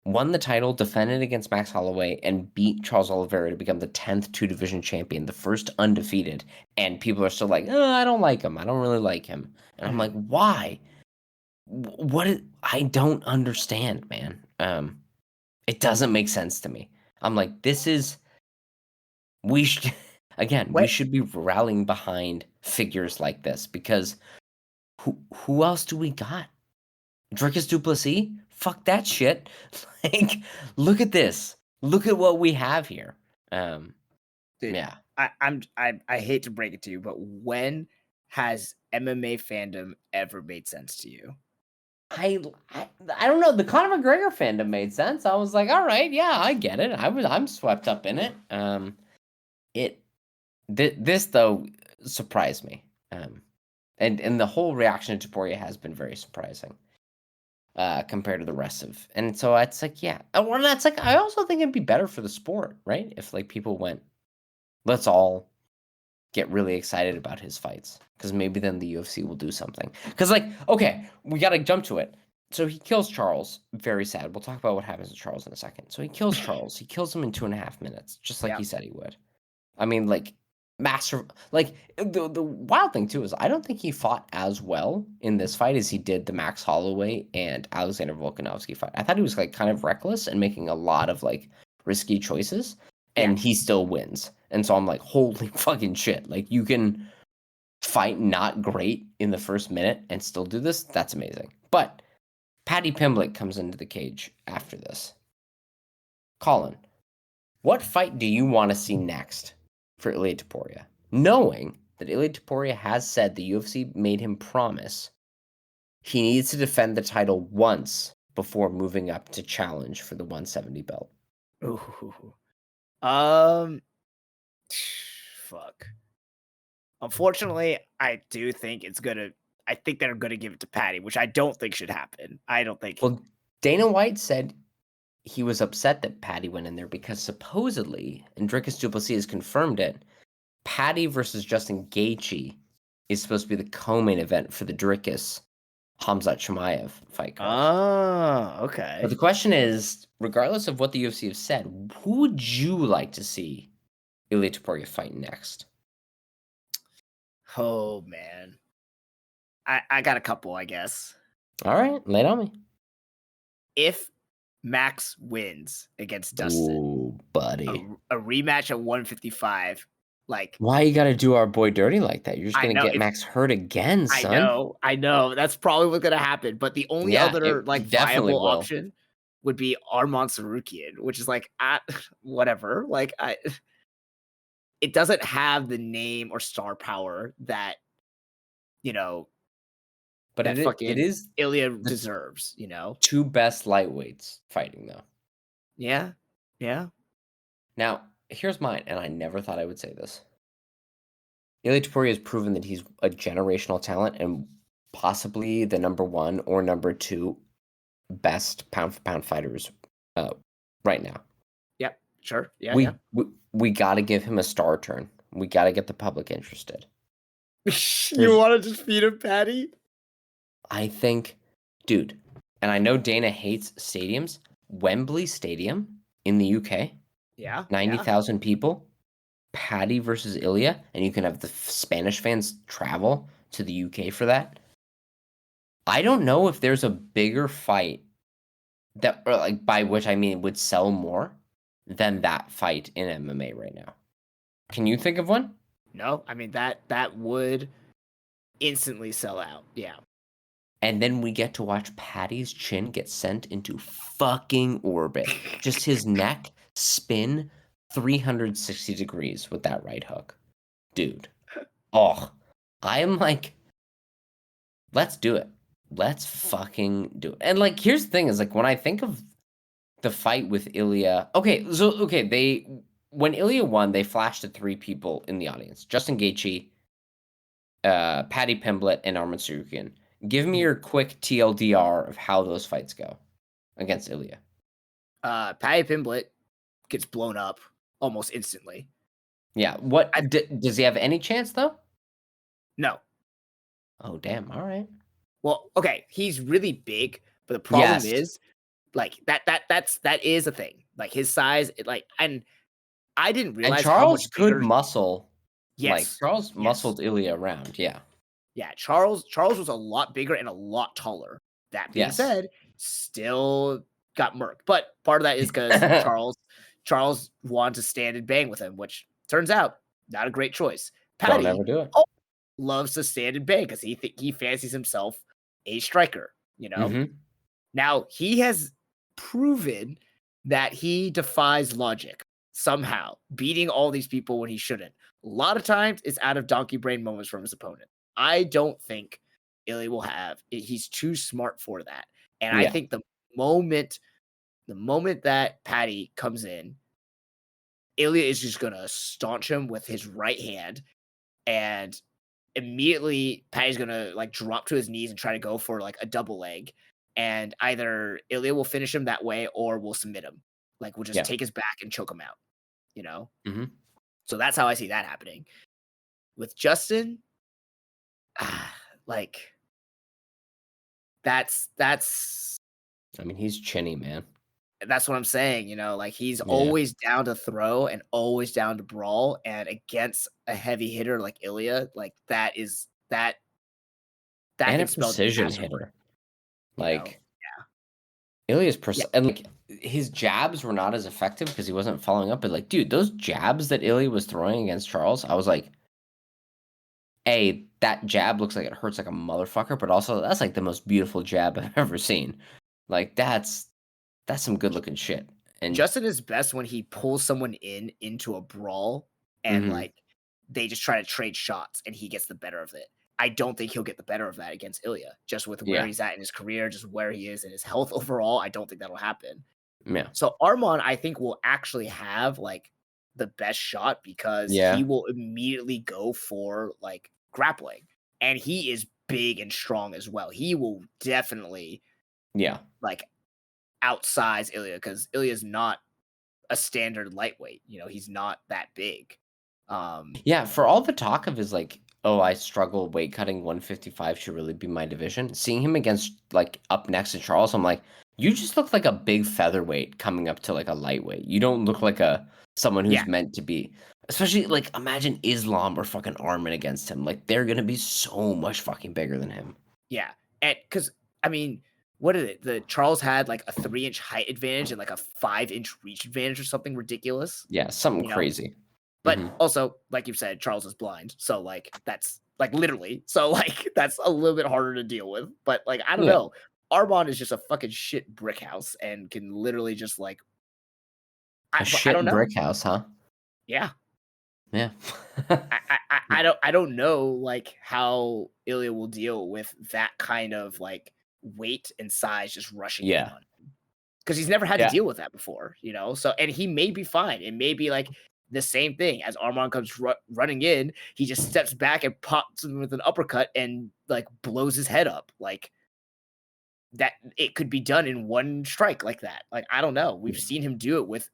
won the title, defended against Max Holloway, and beat Charles Oliveira to become the 10th two-division champion, the first undefeated. And people are still like, oh, I don't like him. I don't really like him. And I'm like, Mhm. why? I don't understand, man. It doesn't make sense to me. I'm like, this is we should again, we What should be rallying behind figures like this because who else do we got? Dricus Duplessis? Fuck that shit. Like, look at this. Look at what we have here. Um, dude, yeah. I hate to break it to you, but when has MMA fandom ever made sense to you? I don't know. The Conor McGregor fandom made sense. I was like, all right, yeah, I get it. I'm swept up in it. It this though surprised me. And the whole reaction to Topuria has been very surprising, compared to the rest of. And so it's like, yeah. Well, that's like I also think it'd be better for the sport, right? If like people went, let's all get really excited about his fights, because maybe then the UFC will do something. Because like, okay, we gotta jump to it. So he kills Charles. Very sad. We'll talk about what happens to Charles in a second. So he kills Charles. He kills him in 2.5 minutes, just like Yeah. he said he would. I mean, like, master. Like the wild thing too is I don't think he fought as well in this fight as he did the Max Holloway and Alexander Volkanovski fight. I thought he was like kind of reckless and making a lot of like risky choices, Yeah. and he still wins. And so I'm like, holy fucking shit! Like you can fight not great in the first minute and still do this. That's amazing. But Paddy Pimblett comes into the cage after this. Colin, What fight do you want to see next for Ilia Topuria? Knowing that Ilia Topuria has said the UFC made him promise he needs to defend the title once before moving up to challenge for the 170 belt. Ooh. Um, fuck. Unfortunately, I do think I think they're gonna give it to Patty, which I don't think should happen. I don't think. Well, Dana White said he was upset that Patty went in there because supposedly, and Dricus du Plessis has confirmed it, Patty versus Justin Gaethje is supposed to be the co-main event for the Dricus Khamzat Chimaev fight card. Oh, But okay. the question is, regardless of what the UFC have said, who would you like to see Ilia Topuria fight next? Oh man, I got a couple, I guess. All right, lay it on me. If Max wins against Dustin, Ooh, buddy. a rematch at 155, like Why you gotta do our boy dirty like that? You're just I gonna know get it's Max hurt again, son. I know. That's probably what's gonna happen. But the only Yeah, other like it definitely viable will. option would be Arman Sarukian, which is like whatever. Like it doesn't have the name or star power that you know But that it fucking is Ilya the deserves. You know? two best lightweights fighting though. Yeah, yeah. Now, here's mine, and I never thought I would say this. Ilia Topuria has proven that he's a generational talent and possibly the number one or number two best pound for pound fighters right now. Yep. Sure. Yeah. Yeah. We got to give him a star turn. We got to get the public interested. You want to just feed him Patty? I think, dude, and I know Dana hates stadiums. Wembley Stadium in the UK, Yeah. 90,000 people. Patty versus Ilia, and you can have the Spanish fans travel to the UK for that. I don't know if there's a bigger fight that, or like by which I mean would sell more than that fight in MMA right now. Can you think of one? No, I mean that would instantly sell out. Yeah. And then we get to watch Patty's chin get sent into fucking orbit. Just his neck spin 360 degrees with that right hook. Dude. Oh, I am like, let's do it. Let's fucking do it. And like, here's the thing is like, when I think of the fight with Ilia, when Ilia won, they flashed at three people in the audience: Justin Gaethje, Paddy Pimblett, and Arman Tsarukyan. Give me your quick TLDR of how those fights go against Ilia. Patty Pimblett gets blown up almost instantly. Yeah. Does he have any chance though? No. Oh damn! All right. Well, okay, he's really big, but the problem Yes. is like that is a thing. Like his size, and I didn't And realize how Charles much could bigger. muscle. Like Yes. Charles Yes. muscled Ilia around. Yeah. Yeah, Charles was a lot bigger and a lot taller. That being Yes. said, still got murked. But part of that is because Charles wanted to stand and bang with him, which turns out not a great choice. Don't Patty ever do it. loves to stand and bang because he fancies himself a striker. You know. Mm-hmm. Now he has proven that he defies logic somehow, beating all these people when he shouldn't. A lot of times it's out of donkey brain moments from his opponent. I don't think Ilya will have. He's too smart for that. And I Yeah. think the moment that Patty comes in, Ilya is just gonna staunch him with his right hand, and immediately Patty's gonna like drop to his knees and try to go for like a double leg. And either Ilya will finish him that way or we'll submit him. Like we'll just take his back and choke him out, you know? Mm-hmm. So that's how I see that happening. With Justin, like that's I mean, he's chinny, man. that's what I'm saying, you know, like he's Yeah. always down to throw and always down to brawl, and against a heavy hitter like Ilya, like that And can a spell precision disaster, hitter. you know? Like Ilya's Yeah. and like his jabs were not as effective because he wasn't following up. But like, dude, those jabs that Ilya was throwing against Charles, I was like, that jab looks like it hurts like a motherfucker, but also that's like the most beautiful jab I've ever seen. Like that's some good looking shit. And Justin is best when he pulls someone into a brawl and, mhm, like, they just try to trade shots and he gets the better of it. I don't think he'll get the better of that against Ilia, just with where yeah, he's at in his career, just where he is in his health overall. I don't think that'll happen. yeah, So Armand, I think, will actually have, like, the best shot because he yeah, will immediately go for, like, grappling, and he is big and strong as well. He will definitely, yeah. like, outsize Ilia because Ilya's not a standard lightweight, he's not that big. Um, Yeah, for all the talk of his like, "Oh, I struggle weight cutting, 155 should really be my division." Seeing him against like up next to Charles, I'm like, "You just look like a big featherweight coming up to like a lightweight. You don't look like a someone yeah, who's meant to be." Especially like imagine Islam or fucking Armin against him. Like they're gonna be so much fucking bigger than him. yeah, and because I mean, what is it? The Charles had, like, a 3-inch height advantage and, like, a 5-inch reach advantage or something ridiculous, Yeah, something you know? crazy. But Hmm. also, like you've said, Charles is blind, so, like, that's like, literally. So, like, that's a little bit harder to deal with, but, like, I don't Yeah, know. Armand is just a fucking shit brick house and can literally just, like a I don't shit know. brick house, huh? Yeah. Yeah. I don't know, like, how Ilya will deal with that kind of, like, weight and size just rushing in Yeah. on him because he's never had to Yeah. deal with that before, So and he may be fine. It may be, like, the same thing as Armand comes running in, he just steps back and pops him with an uppercut and, like, blows his head up, like, that it could be done in one strike like that. Like, I don't know. We've seen him do it with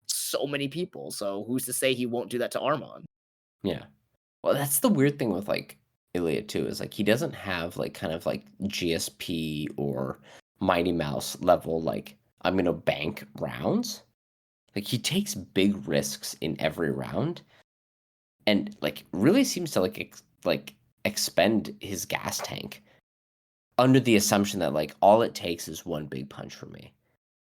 so many people, so who's to say he won't do that to Armand? Yeah. Well, that's the weird thing with like Ilia too, is like he doesn't have like kind of like GSP or Mighty Mouse level like I'm gonna bank rounds. Like he takes big risks in every round and like really seems to like like expend his gas tank under the assumption that like all it takes is one big punch from me.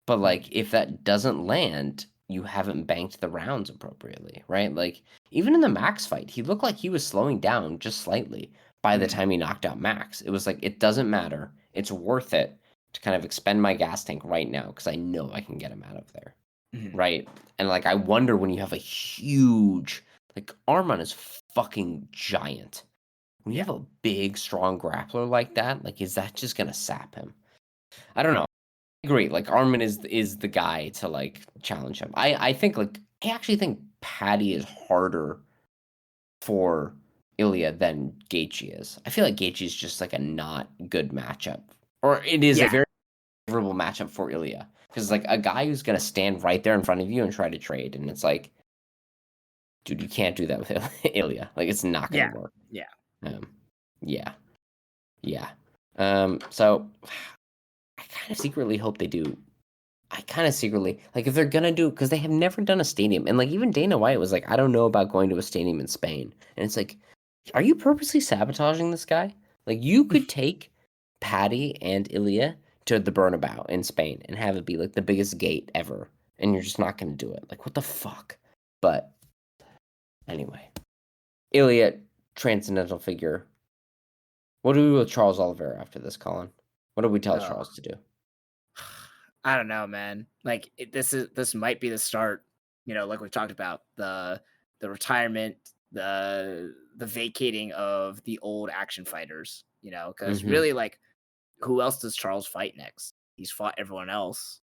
But, like, Mhm. if that doesn't land, you haven't banked the rounds appropriately, right? Like, even in the Max fight, he looked like he was slowing down just slightly by the Mhm. time he knocked out Max. It was like, it doesn't matter. It's worth it to kind of expend my gas tank right now because I know I can get him out of there, Mhm. right? And, like, I wonder when you have a huge, like, Armon is fucking giant. When you Yeah. have a big, strong grappler like that, like, is that just gonna sap him? I don't know. Agree, like, Armin is the guy to, like, challenge him. I think, like I actually think Patty is harder for Ilya than Gaethje is. I feel like Gaethje is just, like, a not good matchup, or it is a Yeah. very favorable matchup for Ilya because like, a guy who's gonna stand right there in front of you and try to trade, and it's like, "Dude, you can't do that with Ilya." Like, it's not gonna Yeah. work. Yeah. Um, yeah, yeah. So I kinda secretly hope they do. I kinda secretly like, if they're gonna do because they have never done a stadium, and, like, even Dana White was like, "I don't know about going to a stadium in Spain," and it's like, are you purposely sabotaging this guy? Like, you could take Patty and Ilya to the Bernabéu in Spain and have it be, like, the biggest gate ever, and you're just not gonna do it. Like, what the fuck? But, anyway. Ilya, transcendental figure. What do we do with Charles Oliveira after this, Colin? What do we tell Oh, Charles to do? I don't know, man. Like, this might be the start, like we talked about, the retirement, the vacating of the old action fighters, because Mhm. really, like, who else does Charles fight next? He's fought everyone else,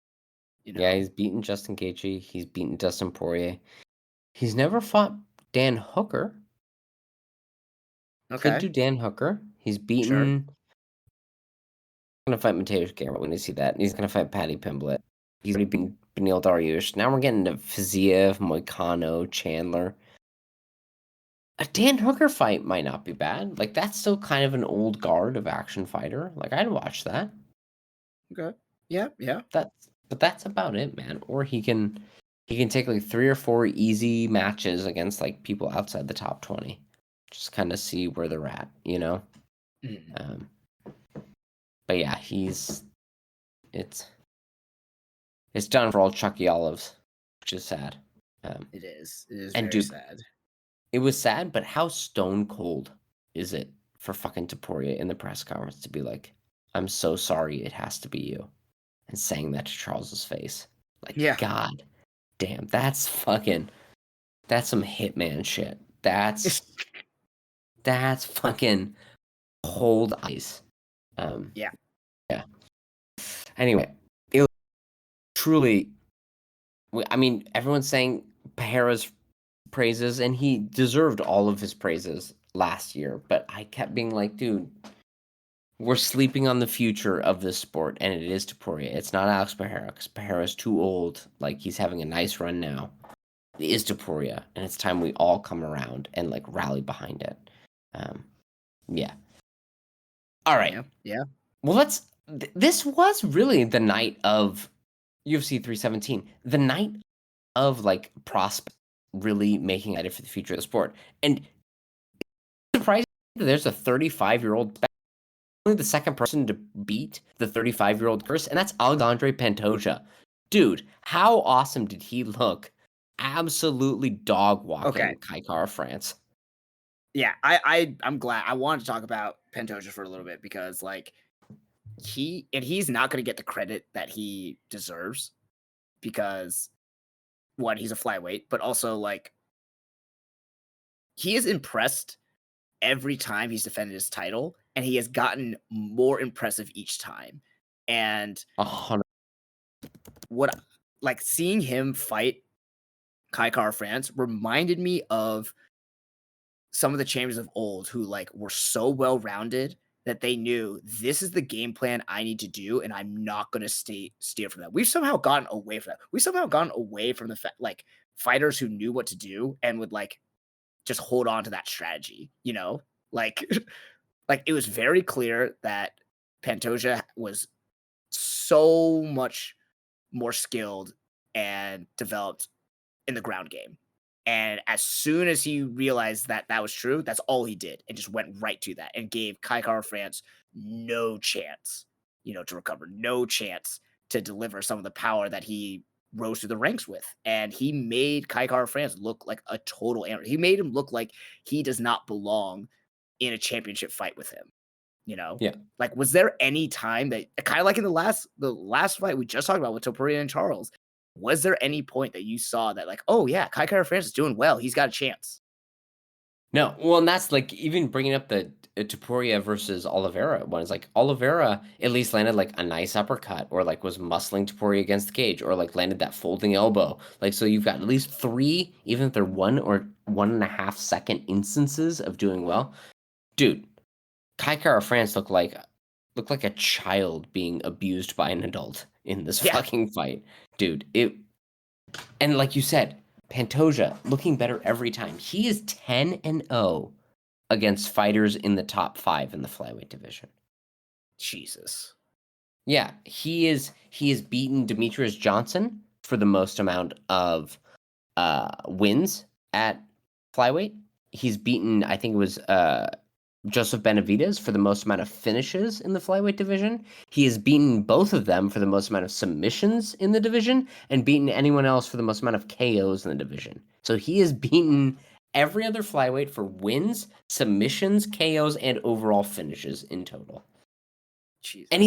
you Yeah, know. he's beaten Justin Gaethje, he's beaten Dustin Poirier. He's never fought Dan Hooker. Could Okay, do Dan Hooker. He's sure. beaten gonna fight Mateusz Gamrot when you see that, and he's gonna fight Paddy Pimblett. He's already been Beneil Dariush. Now we're getting to Fiziev, Moicano, Chandler. A Dan Hooker fight might not be bad. Like, that's still kind of an old guard of action fighter. Like, I'd watch that. Okay. Yeah, yeah. That's about it, man. Or he can take like 3 or 4 easy matches against like people outside the top 20. Just kind of see where they're at, you know? Mhm. Um, but yeah, it's it's done for all Chucky Olives, which is sad. Um, It is. It is and very dude, sad. it was sad, but how stone cold is it for fucking Topuria in the press conference to be like, "I'm so sorry, it has to be you," and saying that to Charles's face? Like, Yeah. God damn, that's some hitman shit. That's fucking cold ice. Yeah. Yeah. Anyway, it truly, I mean, everyone's saying Pereira's praises, and he deserved all of his praises last year, but I kept being like, dude, we're sleeping on the future of this sport, and it is Topuria. It's not Alex Pereira, because Pereira's too old. Like, he's having a nice run now. It is Topuria, and it's time we all come around and, like, rally behind it. Yeah. All right. Yeah. Yeah. Well, this was really the night of UFC 317. The night of, like, prospects really making it for the future of the sport. And surprising that there's a 35-year-old, only the second person to beat the 35-year-old curse, and that's Alexandre Pantoja. Dude, how awesome did he look? Absolutely dog Okay. walking Kai Kara France. Yeah. I'm glad. I wanted to talk about Pantoja for a little bit because like he's not going to get the credit that he deserves because one, he's a flyweight, but also like he is impressed every time he's defended his title, and he has gotten more impressive each time. And 100. what like seeing him fight Kai Kara France reminded me of some of the champions of old who like were so well rounded that they knew this is the game plan I need to do, and I'm not going to steer from that. We've somehow gotten away from that. We've somehow gotten away from the like fighters who knew what to do and would like just hold on to that strategy, you know? Like like it was very clear that Pantoja was so much more skilled and developed in the ground game. And as soon as he realized that that was true, that's all he did and just went right to that and gave Kai Kara France no chance, to recover, no chance to deliver some of the power that he rose through the ranks with. And he made Kai Kara France look like a total amateur. He made him look like he does not belong in a championship fight with him. Yeah. Like, was there any time that kind of like in the last fight we just talked about with Topuria and Charles? Was there any point that you saw that like, oh yeah, Kai Kara France is doing well, he's got a chance? No, well, and that's like even bringing up the Topuria versus Oliveira one is like Oliveira at least landed like a nice uppercut or like was muscling Topuria against the cage or like landed that folding elbow. Like, so you've got at least three, even if they're 1 or 1.5 second instances of doing well. Dude, Kai Kara France looked like a child being abused by an adult in this Yeah, fucking fight. Dude, and like you said, Pantoja looking better every time. He is 10-0 against fighters in the top 5 in the flyweight division. Jesus. Yeah, he is beaten Demetrius Johnson for the most amount of wins at flyweight. He's beaten, I think it was Joseph Benavidez for the most amount of finishes in the flyweight division. He has beaten both of them for the most amount of submissions in the division and beaten anyone else for the most amount of KOs in the division. So he has beaten every other flyweight for wins, submissions, KOs, and overall finishes in total. Jesus. And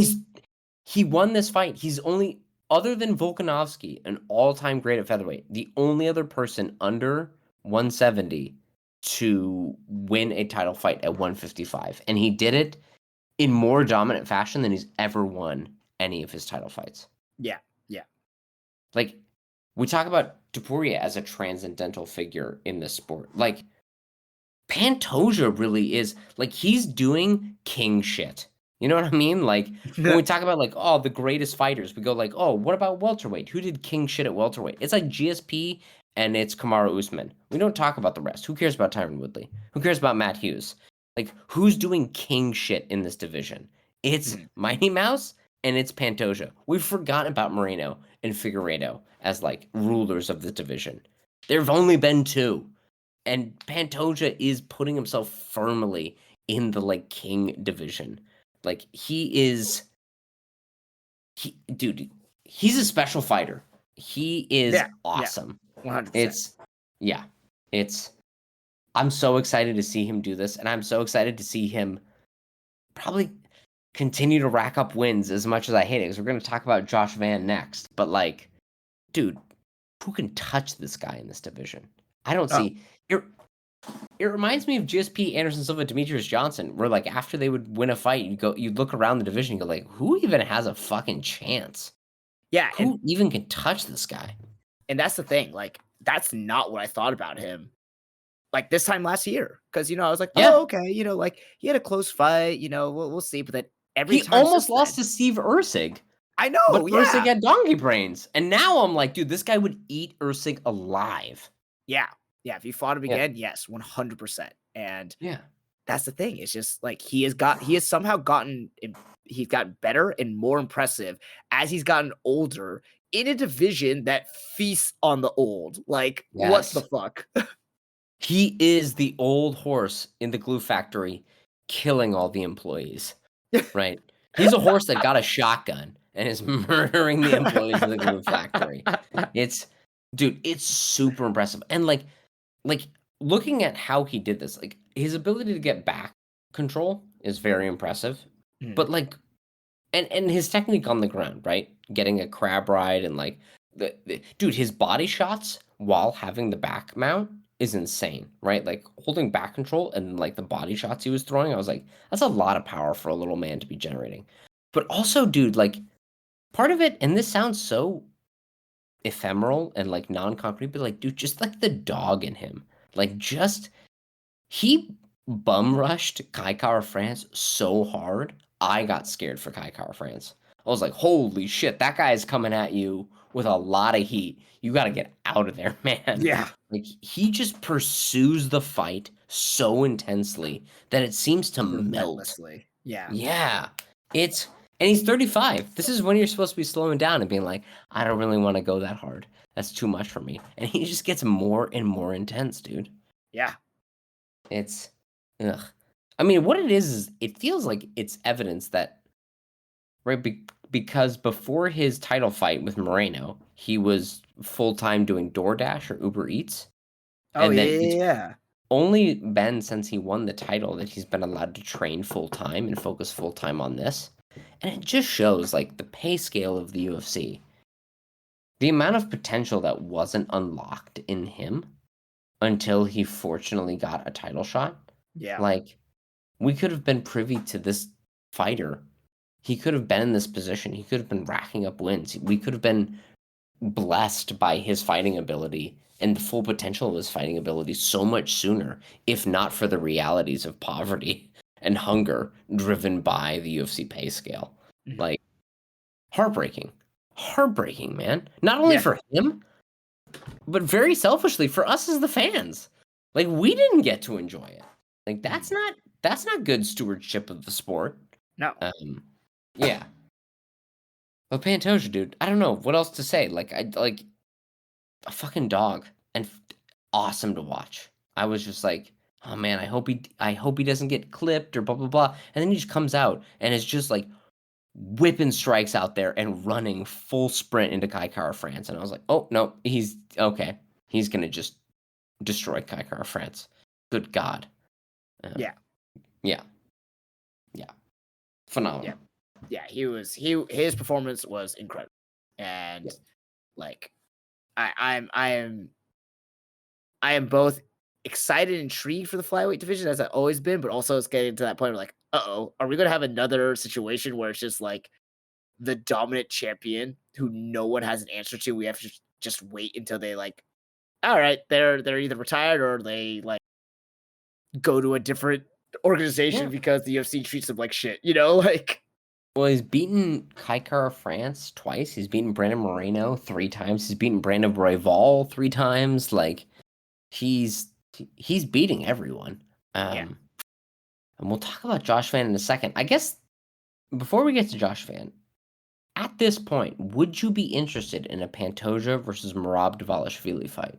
he won this fight. He's only, other than Volkanovski, an all-time great at featherweight, the only other person under 170 to win a title fight at 155. And he did it in more dominant fashion than he's ever won any of his title fights. Yeah, yeah. Like, we talk about Topuria as a transcendental figure in this sport. Like, Pantoja really is, like, he's doing king shit. You know what I mean? Like, when we talk about, like, oh, the greatest fighters, we go like, oh, what about welterweight? Who did king shit at welterweight? It's like GSP and it's Kamaru Usman. We don't talk about the rest. Who cares about Tyron Woodley? Who cares about Matt Hughes? Like, who's doing king shit in this division? It's Mighty Mouse and it's Pantoja. We've forgotten about Moreno and Figueiredo as, like, rulers of the division. There have only been two. And Pantoja is putting himself firmly in the, like, king division. Like, dude, he's a special fighter. He is awesome. 100%. I'm so excited to see him do this, and I'm so excited to see him probably continue to rack up wins as much as I hate it, because we're going to talk about Josh Van next. But, like, dude, who can touch this guy in this division? I don't Oh, see it. It reminds me of GSP, Anderson Silva, Demetrius Johnson, where like after they would win a fight, you'd look around the division, you go like, who even has a fucking chance? yeah, Who even can touch this guy? and that's the thing. Like, that's not what I thought about him. Like this time last year, because I was like, Yeah, oh, okay, like he had a close fight. We'll see. But then every he time almost since lost then, to Steve Ursig, I but know, Ursig yeah, had donkey brains, and now I'm like, dude, this guy would eat Ursig alive. yeah, yeah. If you fought him Yeah, again, yes, 100%. And yeah, that's the thing. It's just like he has somehow he's gotten better and more impressive as he's gotten older in a division that feasts on the old. Like, what the yes. fuck? He is the old horse in the glue factory, killing all the employees. Right. He's a horse that got a shotgun and is murdering the employees of the glue factory. It's dude, it's super impressive. And like looking at how he did this, like his ability to get back control is very impressive. Mm, But like and his technique on the ground, right? Getting a crab ride and like the dude, his body shots while having the back mount is insane, right? Like holding back control and like the body shots he was throwing, I was like, that's a lot of power for a little man to be generating. But also, dude, like part of it, and this sounds so ephemeral and like non-concrete, but like, dude, just like the dog in him, like just he bum rushed Kai Kara France so hard, I got scared for Kai Kara France. I was like, holy shit, that guy is coming at you with a lot of heat. You got to get out of there, man. yeah, Like, he just pursues the fight so intensely that it seems to melt. relentlessly. Yeah. Yeah. It's, and he's 35. This is when you're supposed to be slowing down and being like, I don't really want to go that hard. That's too much for me. And he just gets more and more intense, dude. Yeah. It's ugh. I mean, what it is it feels like it's evidence that right because before his title fight with Moreno, he was full time doing DoorDash or Uber Eats, Oh, and yeah, then yeah, it's yeah. only been since he won the title that he's been allowed to train full time and focus full time on this, and it just shows like the pay scale of the UFC, the amount of potential that wasn't unlocked in him until he fortunately got a title shot, Yeah. like. We could have been privy to this fighter. He could have been in this position. He could have been racking up wins. We could have been blessed by his fighting ability and the full potential of his fighting ability so much sooner, if not for the realities of poverty and hunger driven by the UFC pay scale. Mhm. Like, heartbreaking. Heartbreaking, man. Not only Yeah. for him, but very selfishly for us as the fans. Like, we didn't get to enjoy it. Like, Mhm. that's not good stewardship of the sport. No. Um, yeah. But Pantoja, dude, I don't know what else to say. Like, I like a fucking dog and awesome to watch. I was just like, oh man, I hope he doesn't get clipped or blah blah blah. And then he just comes out and is just like whipping strikes out there and running full sprint into Kai Kara France. And I was like, oh no, he's okay. He's gonna just destroy Kai Kara France. Good God. Um, Yeah. yeah, yeah, Yeah. phenomenal. Yeah. His performance was incredible. Yeah, And like I am both excited and intrigued for the flyweight division as I've always been, but also it's getting to that point where like, uh-oh, are we gonna have another situation where it's just like the dominant champion who no one has an answer to? We have to just wait until they like, all right, they're either retired or they like go to a different yeah. organization because the UFC treats them like shit, like Well, he's beaten Kai Kara France twice. He's beaten Brandon Moreno 3 times. He's beaten Brandon Royval 3 times. Like he's beating everyone. yeah. Um, and we'll talk about Josh Van in a second. I guess before we get to Josh Van, at this point, would you be interested in a Pantoja versus Merab Dvalishvili fight?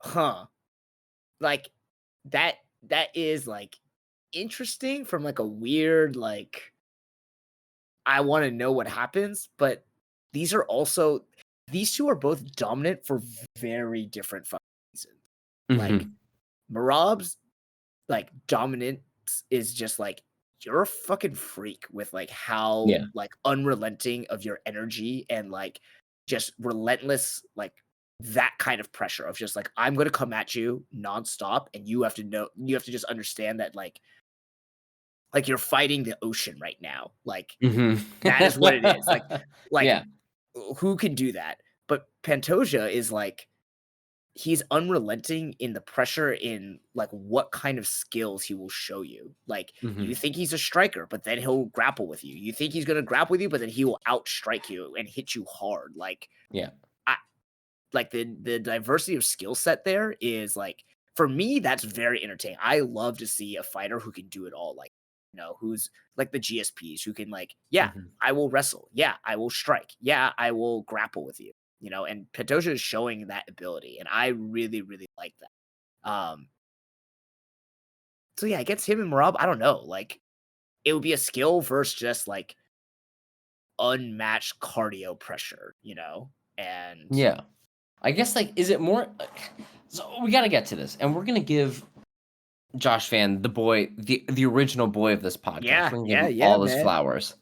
Huh. Like that that is like interesting from like a weird like I want to know what happens, but these two are both dominant for very different fucking reasons. Like Hmm. Marab's like dominance is just like you're a fucking freak with like how Yeah. like unrelenting of your energy and like just relentless, like that kind of pressure of just like, I'm going to come at you nonstop. And you have to just understand that like you're fighting the ocean right now. Like Mhm. that is what it is. Like Yeah. who can do that? But Pantoja is like, he's unrelenting in the pressure in like what kind of skills he will show you. Like you Mhm. think he's a striker, but then he'll grapple with you. You think he's gonna grapple with you, but then he will outstrike you and hit you hard. Like Yeah. I like the diversity of skill set there is like, for me, that's very entertaining. I love to see a fighter who can do it all. Like, who's like the GSPs who can like, yeah, Mhm. I will wrestle. Yeah, I will strike. Yeah, I will grapple with you. And Pantoja is showing that ability, and I really, really like that. So yeah, against him and Marab, I don't know. Like, it would be a skill versus just like unmatched cardio pressure, and Yeah. I guess, like, is it more so we gotta get to this, and we're gonna give Josh Fan, the boy, the original boy of this podcast, yeah, we're gonna give yeah, him yeah, all his man. flowers.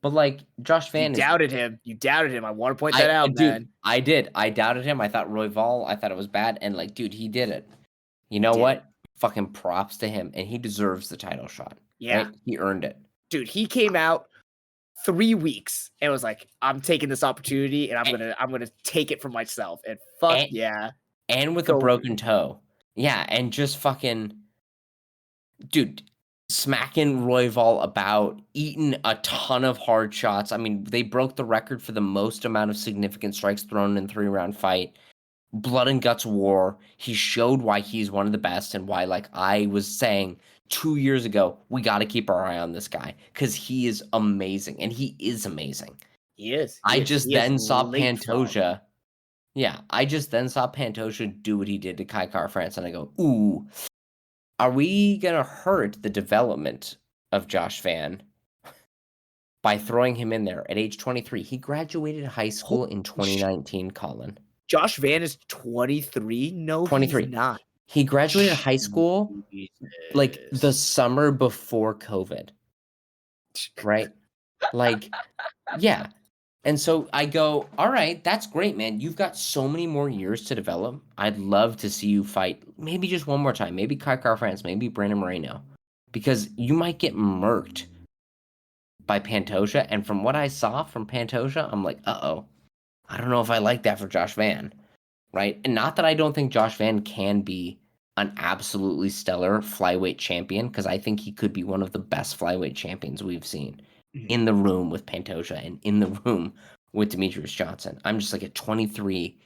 But, like, Josh You Fan is doubted him. You doubted him. I want to point that out, dude, man. I did. I doubted him. I thought Royval, I thought it was bad, and, like, dude, he did it. You He know did it. what? Fucking props to him, and he deserves the title shot, Yeah. right? He earned it. Dude, he came out 3 weeks and was like, "I'm taking this opportunity and I'm A gonna I'm gonna take it for myself." And fuck and yeah. and with a Go broken toe. Yeah, and just fucking dude, smacking Royval about, eating a ton of hard shots. I mean, they broke the record for the most amount of significant strikes thrown in a 3-round fight. Blood and guts war. He showed why he's one of the best and why, like I was saying 2 years ago, we gotta keep our eye on this guy because he is amazing, and he is amazing. He is. He I is. just He has then saw leapfrogged. Pantoja yeah, I just then saw Pantoja do what he did to Kai France, and I go, "Ooh, are we gonna hurt the development of Josh Fan by throwing him in there at age 23?" He graduated high Holy school in sh 2019, Colin. Josh Van is 23? No, he's 23. not. He graduated high school, like, the Jesus. summer before COVID, right? Like, yeah. And so I go, "All right, that's great, man. You've got so many more years to develop. I'd love to see you fight maybe just one more time, maybe Kai France, maybe Brandon Moreno, because you might get murked by Pantoja." And from what I saw from Pantoja, I'm like, "Uh-oh. I don't know if I like that for Josh Van." Right? And not that I don't think Josh Van can be an absolutely stellar flyweight champion, because I think he could be one of the best flyweight champions we've seen Mhm. in the room with Pantoja and in the room with Demetrius Johnson. I'm just like, at 23,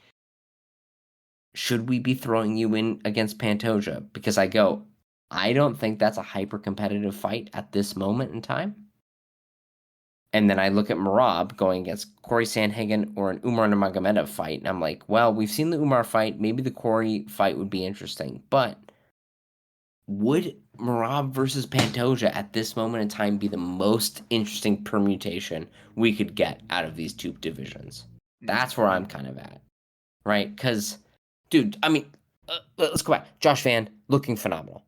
should we be throwing you in against Pantoja? Because I don't think that's a hyper competitive fight at this moment in time. And then I look at Merab going against Corey Sandhagen or an Umar Nurmagomedov fight, and I'm like, well, we've seen the Umar fight. Maybe the Corey fight would be interesting, but would Merab versus Pantoja at this moment in time be the most interesting permutation we could get out of these two divisions? That's where I'm kind of at, right? Because, dude, I mean, let's go back. Josh Van looking phenomenal,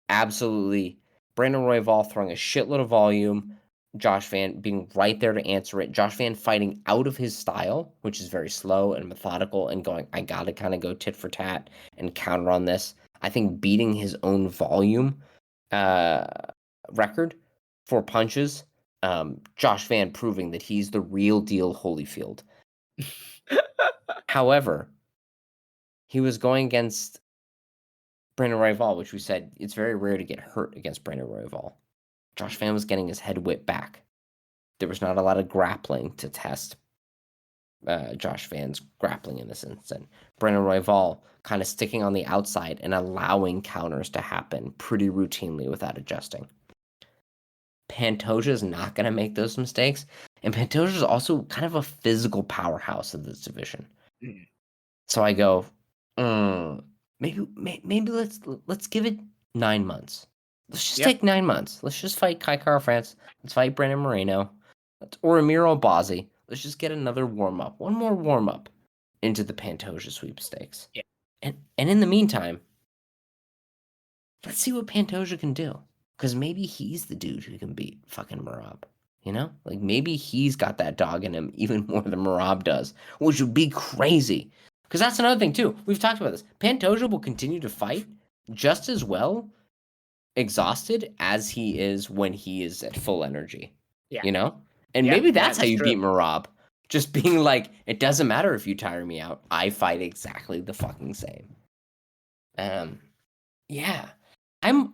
absolutely. Brandon Royval throwing a shitload of volume. Josh Van being right there to answer it. Josh Van fighting out of his style, which is very slow and methodical, and going, I gotta kind of go tit for tat and counter on this. I think beating his own volume uh, record for punches. Josh Van proving that he's the real deal Holyfield. However, he was going against Brandon Royval, which we said it's very rare to get hurt against Brandon Royval. Josh Van was getting his head whipped back. There was not a lot of grappling to test Josh Van's grappling in this instant. Brandon Royval kind of sticking on the outside and allowing counters to happen pretty routinely without adjusting. Pantoja is not going to make those mistakes, and Pantoja is also kind of a physical powerhouse of this division. Mhm. So I go, maybe let's give it 9 months. Let's just Yep. take 9 months. Let's just fight Kai France. Let's fight Brandon Moreno. Or Amiro Bazzi. Let's just get another warm up. One more warm up into the Pantoja sweepstakes. Yeah. And in the meantime, let's see what Pantoja can do. Because maybe he's the dude who can beat fucking Merab. You know, like maybe he's got that dog in him even more than Marab does, which would be crazy. Because that's another thing too. We've talked about this. Pantoja will continue to fight just as well exhausted as he is when he is at full energy. Yeah. You know? And Yeah, maybe yeah, that's how that's you true. beat Marab. Just being like, it doesn't matter if you tire me out. I fight exactly the fucking same. Yeah. I'm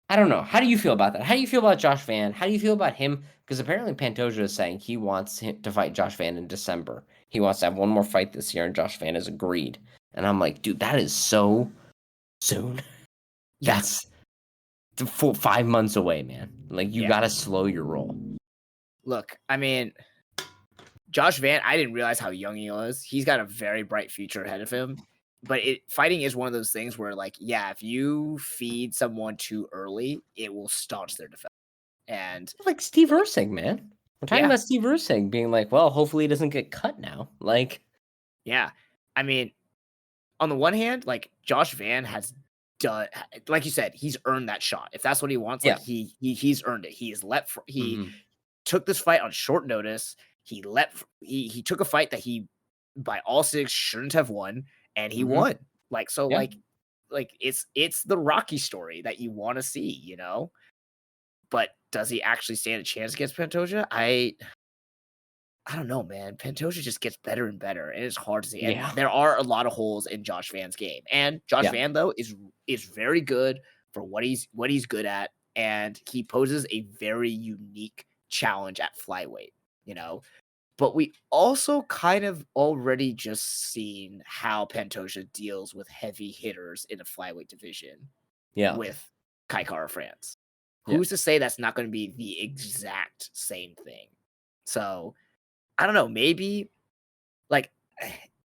I don't know. How do you feel about that? How do you feel about Josh Van? How do you feel about him? Because apparently Pantoja is saying he wants him to fight Josh Van in December. He wants to have one more fight this year, and Josh Van has agreed. And I'm like, dude, that is so soon. Yeah. That's 5 months away, man. Like, you Yeah. gotta slow your roll. Look, I mean, Josh Van, I didn't realize how young he was. He's got a very bright future ahead of him. But fighting is one of those things where, like, yeah, if you feed someone too early, it will staunch their defense. And Like Steve Ursig, man. We're talking yeah, about Steve Ursig being like, well, hopefully he doesn't get cut now. Like, yeah. I mean, on the one hand, like Josh Van has done, like you said, he's earned that shot. If that's what he wants, yeah. like he's earned it. He Mm-hmm. took this fight on short notice. He took a fight that he by all six shouldn't have won, and he Mm-hmm. won. Like so, Yeah. like it's the Rocky story that you want to see, you know. But does he actually stand a chance against Pantoja? I don't know, man. Pantoja just gets better and better, and it's hard to see. And Yeah. there are a lot of holes in Josh Van's game. And Josh Yeah. Van though is very good for what he's good at, and he poses a very unique challenge at flyweight, you know. But we also kind of already just seen how Pantoja deals with heavy hitters in the flyweight division Yeah. with Kai Kara France. Yeah. Who's to say that's not going to be the exact same thing? So I don't know. Maybe like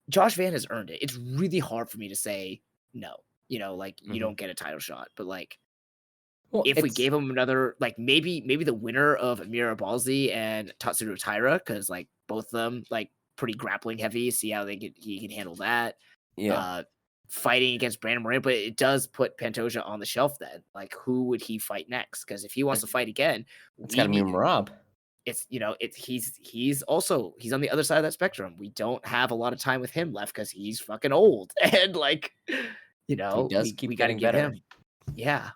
Josh Van has earned it. It's really hard for me to say no. You know, like you Mm-hmm. don't get a title shot, but like Well, if we it's gave him another, like maybe the winner of Amir Abalzi and Tatsuro Taira, because like both of them like pretty grappling heavy. See how he can handle that. yeah. Uh, fighting against Brandon Moreno, but it does put Pantoja on the shelf. Then, like, who would he fight next? Because if he wants to fight again, It's got we to be need. Marab. It's he's also he's on the other side of that spectrum. We don't have a lot of time with him left because he's fucking old and like, He does we keep got to getting give better. him, yeah.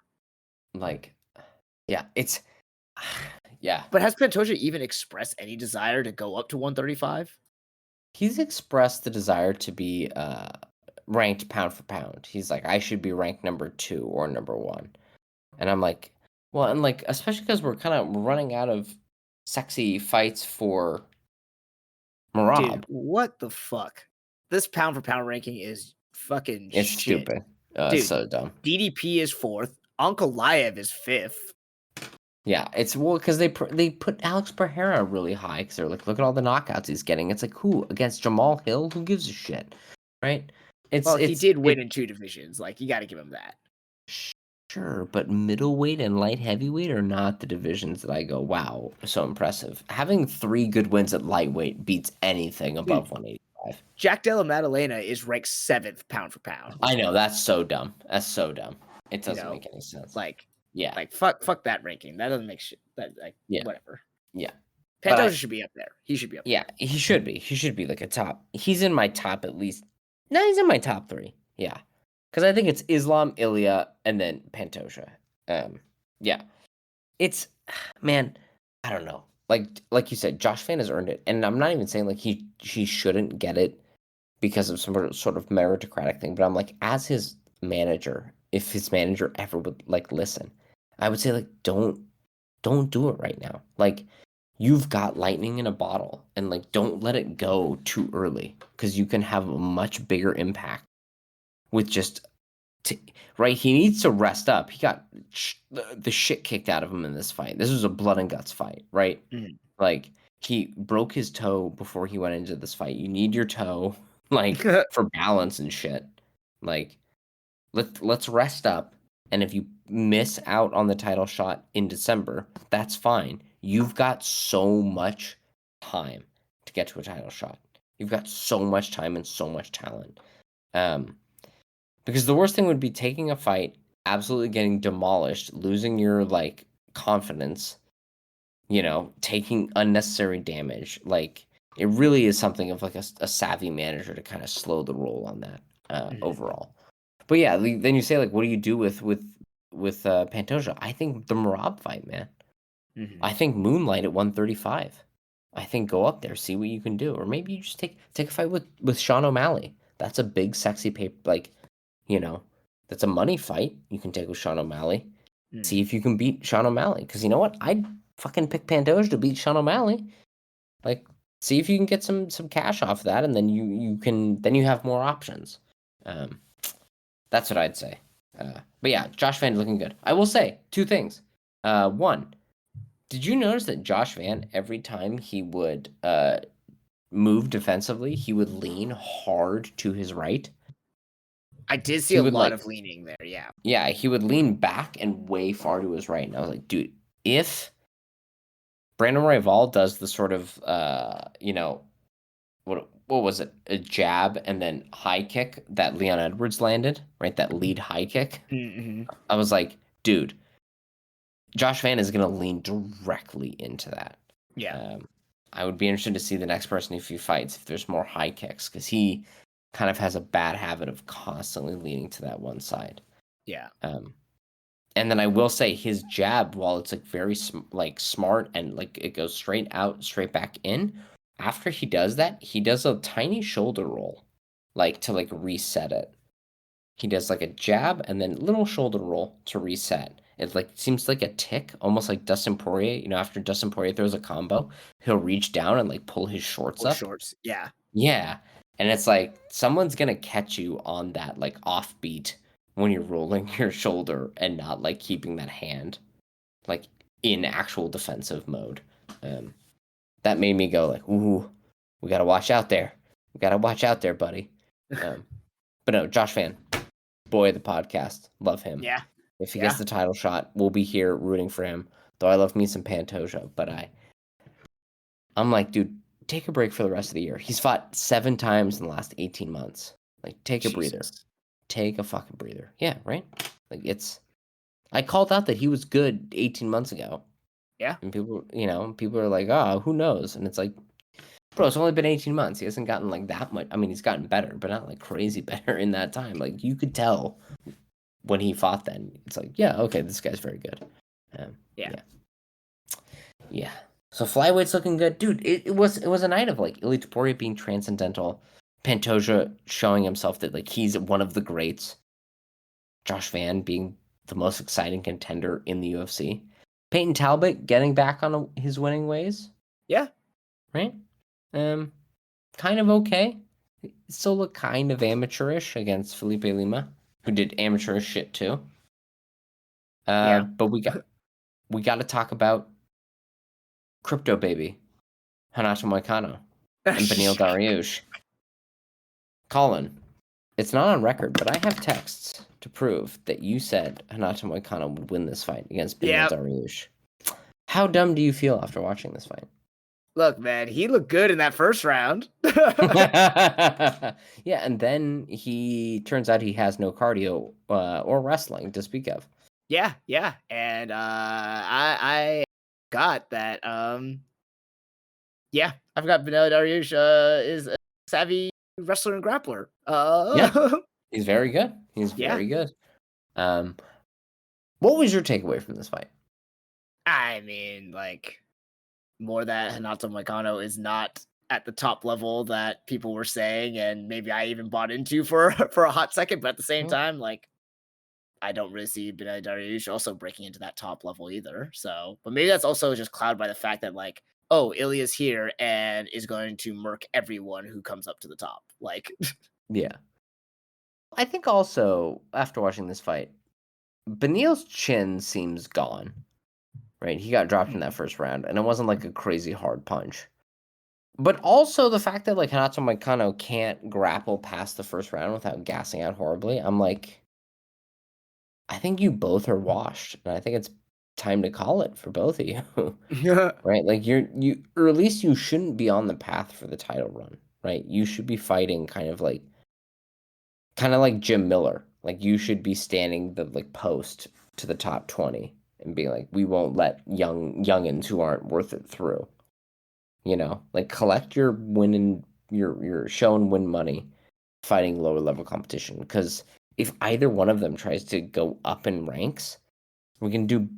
Like, yeah, it's yeah. But has Pantoja even expressed any desire to go up to 135? He's expressed the desire to be ranked pound for pound. He's like, I should be ranked number 2 or number 1. And I'm like, well, and like, especially because we're kind of running out of sexy fights for Dude, Marab. what the fuck? This pound for pound ranking is fucking It's shit. stupid. It's Dude, so dumb. DDP is 4th. Ankalaev is 5th. Yeah, it's well because they put Alex Pereira really high because they're like, look at all the knockouts he's getting. It's like, who against Jamal Hill? Who gives a shit, right? Well, he did It win in 2 divisions. Like, you got to give him that. sure, but middleweight and light heavyweight are not the divisions that I go, wow, so impressive. Having 3 good wins at lightweight beats anything Dude, above 185. Jack Della Maddalena is ranked 7th pound for pound. I know that's so dumb. That's so dumb. It You doesn't know, make any sense. like Yeah, fuck that ranking. That doesn't make shit. That like yeah, whatever. yeah. But Pantoja should be up there. He should be up yeah, there. he should be. He should be like a top. He's in my top at least. No, he's in my top 3. Yeah, because I think it's Islam, Ilia, and then Pantoja. Yeah, it's man. I don't know. Like you said, Josh Fan has earned it, and I'm not even saying like he shouldn't get it because of some sort of meritocratic thing. But I'm like, as his manager, if his manager ever would like listen, I would say like don't do it right now. Like you've got lightning in a bottle and like don't let it go too early because you can have a much bigger impact with just right. He needs to rest up. He got the shit kicked out of him in this fight. This was a blood and guts fight, right? Mhm. Like he broke his toe before he went into this fight. You need your toe like for balance and shit. Like let's rest up. And if you miss out on the title shot in December, that's fine. You've got so much time to get to a title shot. You've got so much time and so much talent. Because the worst thing would be taking a fight, absolutely getting demolished, losing your like confidence, taking unnecessary damage. Like, it really is something of like a savvy manager to kind of slow the roll on that Mhm. overall. But yeah, then you say like, what do you do with Pantoja? I think the Marab fight, man. Mhm. I think Moonlight at 135. I think go up there, see what you can do, or maybe you just take a fight with Sean O'Malley. That's a big, sexy paper. Like, you know, that's a money fight. You can take with Sean O'Malley. See Mhm. if you can beat Sean O'Malley. Because you know what? I'd fucking pick Pantoja to beat Sean O'Malley. Like, see if you can get some cash off that, and then you have more options. Um, that's what I'd say. But yeah, Josh Van looking good. I will say two things. One, did you notice that Josh Van, every time he would move defensively, he would lean hard to his right? I did see He a would lot like, of leaning there. Yeah. yeah, he would lean back and way far to his right. And I was like, dude, if Brandon Royval does the sort of, what was it? A jab and then high kick that Leon Edwards landed, right? That lead high kick. Mhm. I was like, dude, Josh Van is going to lean directly into that. Yeah. Um, I would be interested to see the next person if he fights if there's more high kicks because he kind of has a bad habit of constantly leaning to that one side. Yeah. Um, and then I will say his jab, while it's like very smart and like it goes straight out, straight back in. After he does that, he does a tiny shoulder roll, like to like reset it. He does like a jab and then little shoulder roll to reset. It like seems like a tick, almost like Dustin Poirier. After Dustin Poirier throws a combo, he'll reach down and like pull his shorts Or up. shorts. Yeah. Yeah. And it's like someone's gonna catch you on that like offbeat when you're rolling your shoulder and not like keeping that hand like in actual defensive mode. Um, that made me go like, ooh, we gotta watch out there. We gotta watch out there, buddy. Um, but no, Josh Fan, boy of the podcast. Love him. Yeah. If he gets Yeah. the title shot, we'll be here rooting for him. Though I love me some Pantoja, but I'm like, dude, take a break for the rest of the year. He's fought 7 times in the last 18 months. Like, take a breather. Jesus. Take a fucking breather. Yeah, right? Like, I called out that he was good 18 months ago. Yeah. And people are like, oh, who knows? And it's like, bro, it's only been 18 months. He hasn't gotten like that much. I mean, he's gotten better, but not like crazy better in that time. Like, you could tell when he fought then. It's like, yeah, okay, this guy's very good. Yeah. Yeah. Yeah. So flyweight's looking good, dude. It was a night of like Ilia Topuria being transcendental, Pantoja showing himself that like he's one of the greats, Josh Van being the most exciting contender in the UFC, Peyton Talbot getting back on his winning ways, Yeah. right? Um, kind of okay. Still look kind of amateurish against Felipe Lima, who did amateurish shit too. Yeah. But we got to talk about Crypto Baby, Hanato Moicano, and Beneil Dariush. Colin, it's not on record, but I have texts to prove that you said Hanato Moicano would win this fight against Beneil Yeah. Dariush. How dumb do you feel after watching this fight? Look, man, he looked good in that first round. Yeah, and then he turns out he has no cardio or wrestling to speak of. Yeah, yeah. And I got that yeah, I forgot Beneil Dariush is a savvy wrestler and grappler. Yeah, he's very good. He's Yeah. very good. Um, what was your takeaway from this fight? I mean, like, more that Hanato Moicano is not at the top level that people were saying, and maybe I even bought into for for a hot second, but at the same Mm, time, like, I don't really see Beneil Dariush also breaking into that top level either. So, but maybe that's also just clouded by the fact that, like, oh, Ilya's here and is going to murk everyone who comes up to the top. Like, yeah. I think also after watching this fight, Beneil's chin seems gone. Right, he got dropped in that first round, and it wasn't like a crazy hard punch. But also the fact that like Hanato Moicano can't grapple past the first round without gassing out horribly. I'm like, I think you both are washed, and I think it's time to call it for both of you. yeah, Right? Like or at least you shouldn't be on the path for the title run, right? You should be fighting kind of like Jim Miller. Like you should be standing the like post to the top 20 and being like, we won't let youngins who aren't worth it through. Like collect your win and your show and win money fighting lower level competition. Because if either one of them tries to go up in ranks, we can do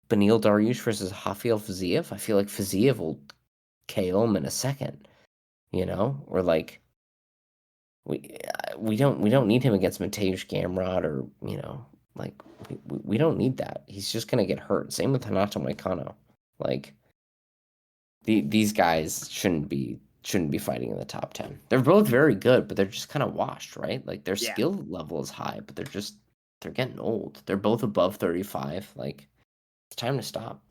Beneil Dariush versus Rafael Fiziev. I feel like Fiziev will KO him in a second, or like we don't need him against Mateusz Gamrot or like we don't need that. He's just gonna get hurt. Same with Hanato Moicano. Like these guys shouldn't be fighting in the top 10. They're both very good, but they're just kind of washed, right? Like their Yeah. skill level is high, but they're getting old. They're both above 35. Like it's time to stop.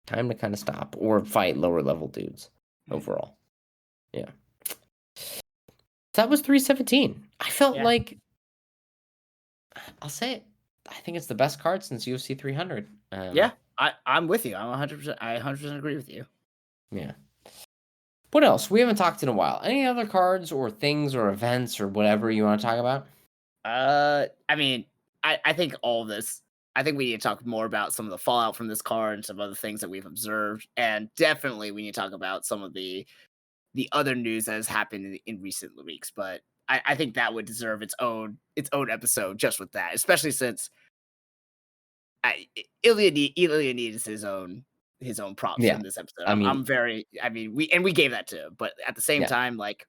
Time to kind of stop or fight lower level dudes overall. Yeah. That was 317. I felt Yeah. like I'll say it. I think it's the best card since UFC 300. Yeah. I'm with you. I'm 100%. I 100% agree with you. Yeah. What else? We haven't talked in a while. Any other cards or things or events or whatever you want to talk about? I mean, I think all this. I think we need to talk more about some of the fallout from this card and some other things that we've observed, and definitely we need to talk about some of the other news that has happened in recent weeks. But I think that would deserve its own episode just with that, especially since Ilia needs his own props Yeah. from this episode. I mean, I'm very. I mean, we gave that to him, but at the same yeah. time, like,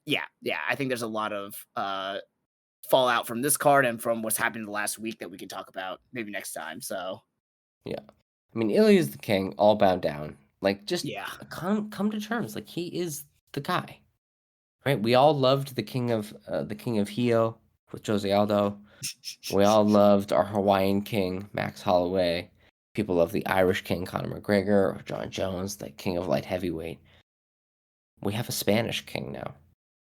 yeah, I think there's a lot of fallout from this card and from what's happened the last week that we can talk about maybe next time. So Yeah. I mean, Ilya is the king, all bow down. Like, just yeah, come to terms. Like, he is the guy, right? We all loved the king of Hio with Jose Aldo. We all loved our Hawaiian king, Max Holloway. People love the Irish king, Conor McGregor, or John Jones, the king of light heavyweight. We have a Spanish king now,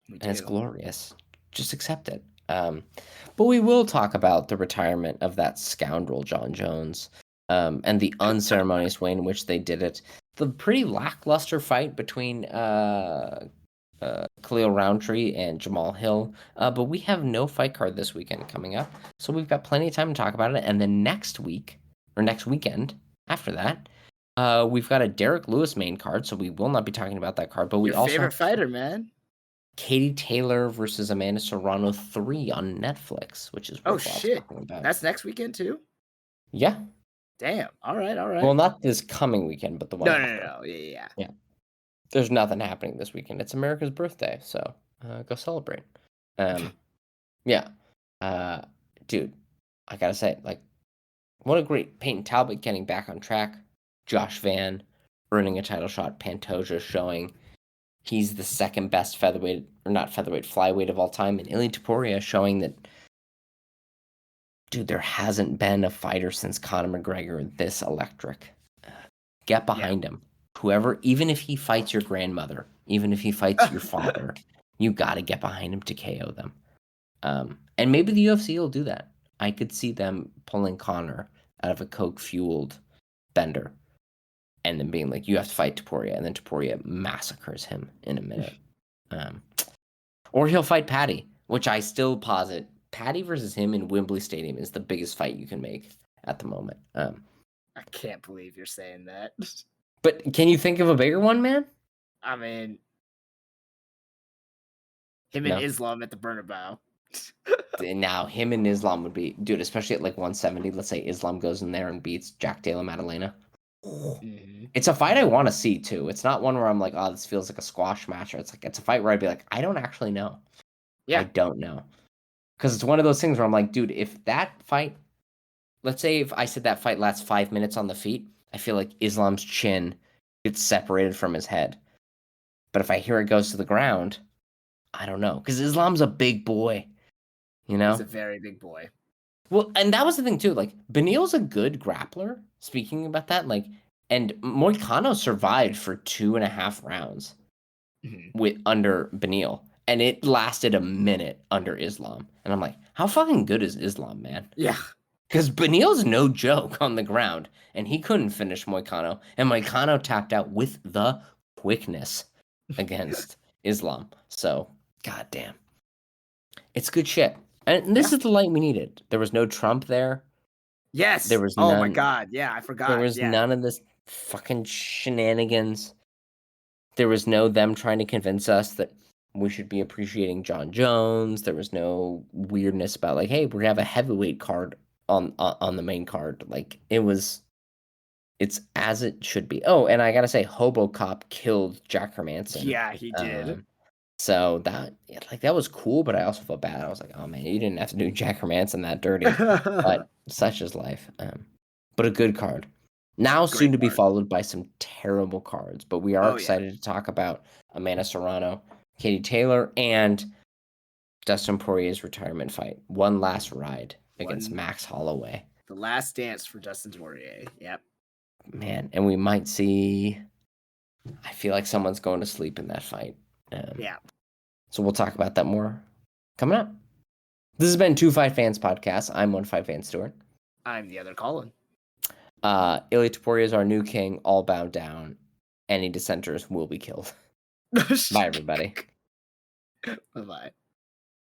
we and it's do. glorious. Just accept it. But we will talk about the retirement of that scoundrel, John Jones, and the unceremonious way in which they did it. The pretty lackluster fight between Khalil Roundtree and Jamal Hill. But we have no fight card this weekend coming up. So we've got plenty of time to talk about it. And then next week, or next weekend after that, we've got a Derek Lewis main card. So we will not be talking about that card. But we Your also favorite have fighter, man. Katie Taylor versus Amanda Serrano 3 on Netflix, which is Oh worthwhile shit, talking about. that's next weekend too. Yeah. Damn. All right. Well, not this coming weekend, but the one No, after. no. Yeah. Yeah. There's nothing happening this weekend. It's America's birthday, so go celebrate. Yeah. Dude, I gotta say, like, what a great Peyton Talbot getting back on track. Josh Van earning a title shot. Pantoja showing he's the second best featherweight, or not featherweight, flyweight of all time. And Ilia Topuria showing that, dude, there hasn't been a fighter since Conor McGregor this electric. Get behind him. Whoever, even if he fights your grandmother, even if he fights your father, you gotta get behind him to KO them. And maybe the UFC will do that. I could see them pulling Conor out of a coke-fueled bender and then being like, you have to fight Topuria, and then Topuria massacres him in a minute. Or he'll fight Paddy, which I still posit Paddy versus him in Wembley Stadium is the biggest fight you can make at the moment. I can't believe you're saying that. But can you think of a bigger one, man? I mean, him No. and Islam at the Bernabeu. Now, him and Islam would be, dude, especially at like 170. Let's say Islam goes in there and beats Jack Della Maddalena. Mm-hmm. It's a fight I want to see too. It's not one where I'm like, oh, this feels like a squash match. Or it's a fight where I'd be like, I don't actually know. Yeah. I don't know. Because it's one of those things where I'm like, dude, if that fight, let's say if I said that fight lasts 5 minutes on the feet, I feel like Islam's chin gets separated from his head. But if I hear it goes to the ground, I don't know. Because Islam's a big boy. He's a very big boy. Well, and that was the thing too. Like Beneil's a good grappler. Speaking about that, like, and Moicano survived for 2.5 rounds with under Beneil, and it lasted a minute under Islam. And I'm like, how fucking good is Islam, man? Yeah. Because Beneil's no joke on the ground, and he couldn't finish Moicano, and Moicano tapped out with the quickness against Islam. So, goddamn, it's good shit. And this is the light we needed. There was no Trump there. Yes. There was Oh my none. god. Yeah, I There forgot. was Yeah. none of this fucking shenanigans. There was no them trying to convince us that we should be appreciating John Jones. There was no weirdness about like, hey, we're gonna have a heavyweight card on the main card. Like it's as it should be. Oh, and I gotta say, HoboCop killed Jack Hermanson. Yeah, he did. So that was cool, but I also felt bad. I was like, oh man, you didn't have to do Jack Hermanson that dirty. But such is life. But a good card. Now soon Great to be card. followed by some terrible cards, but we are Oh yeah. excited to talk about Amanda Serrano, Katie Taylor, and Dustin Poirier's retirement fight. One last ride against Max Holloway. The last dance for Dustin Poirier. Yep. Man, and we might see. I feel like someone's going to sleep in that fight. Yeah. So we'll talk about that more coming up. This has been Two Fight Fans Podcast. I'm one Fight Fan Stuart. I'm the other Colin. Ilia Topuria is our new king, all bow down. Any dissenters will be killed. Bye, everybody. Bye-bye.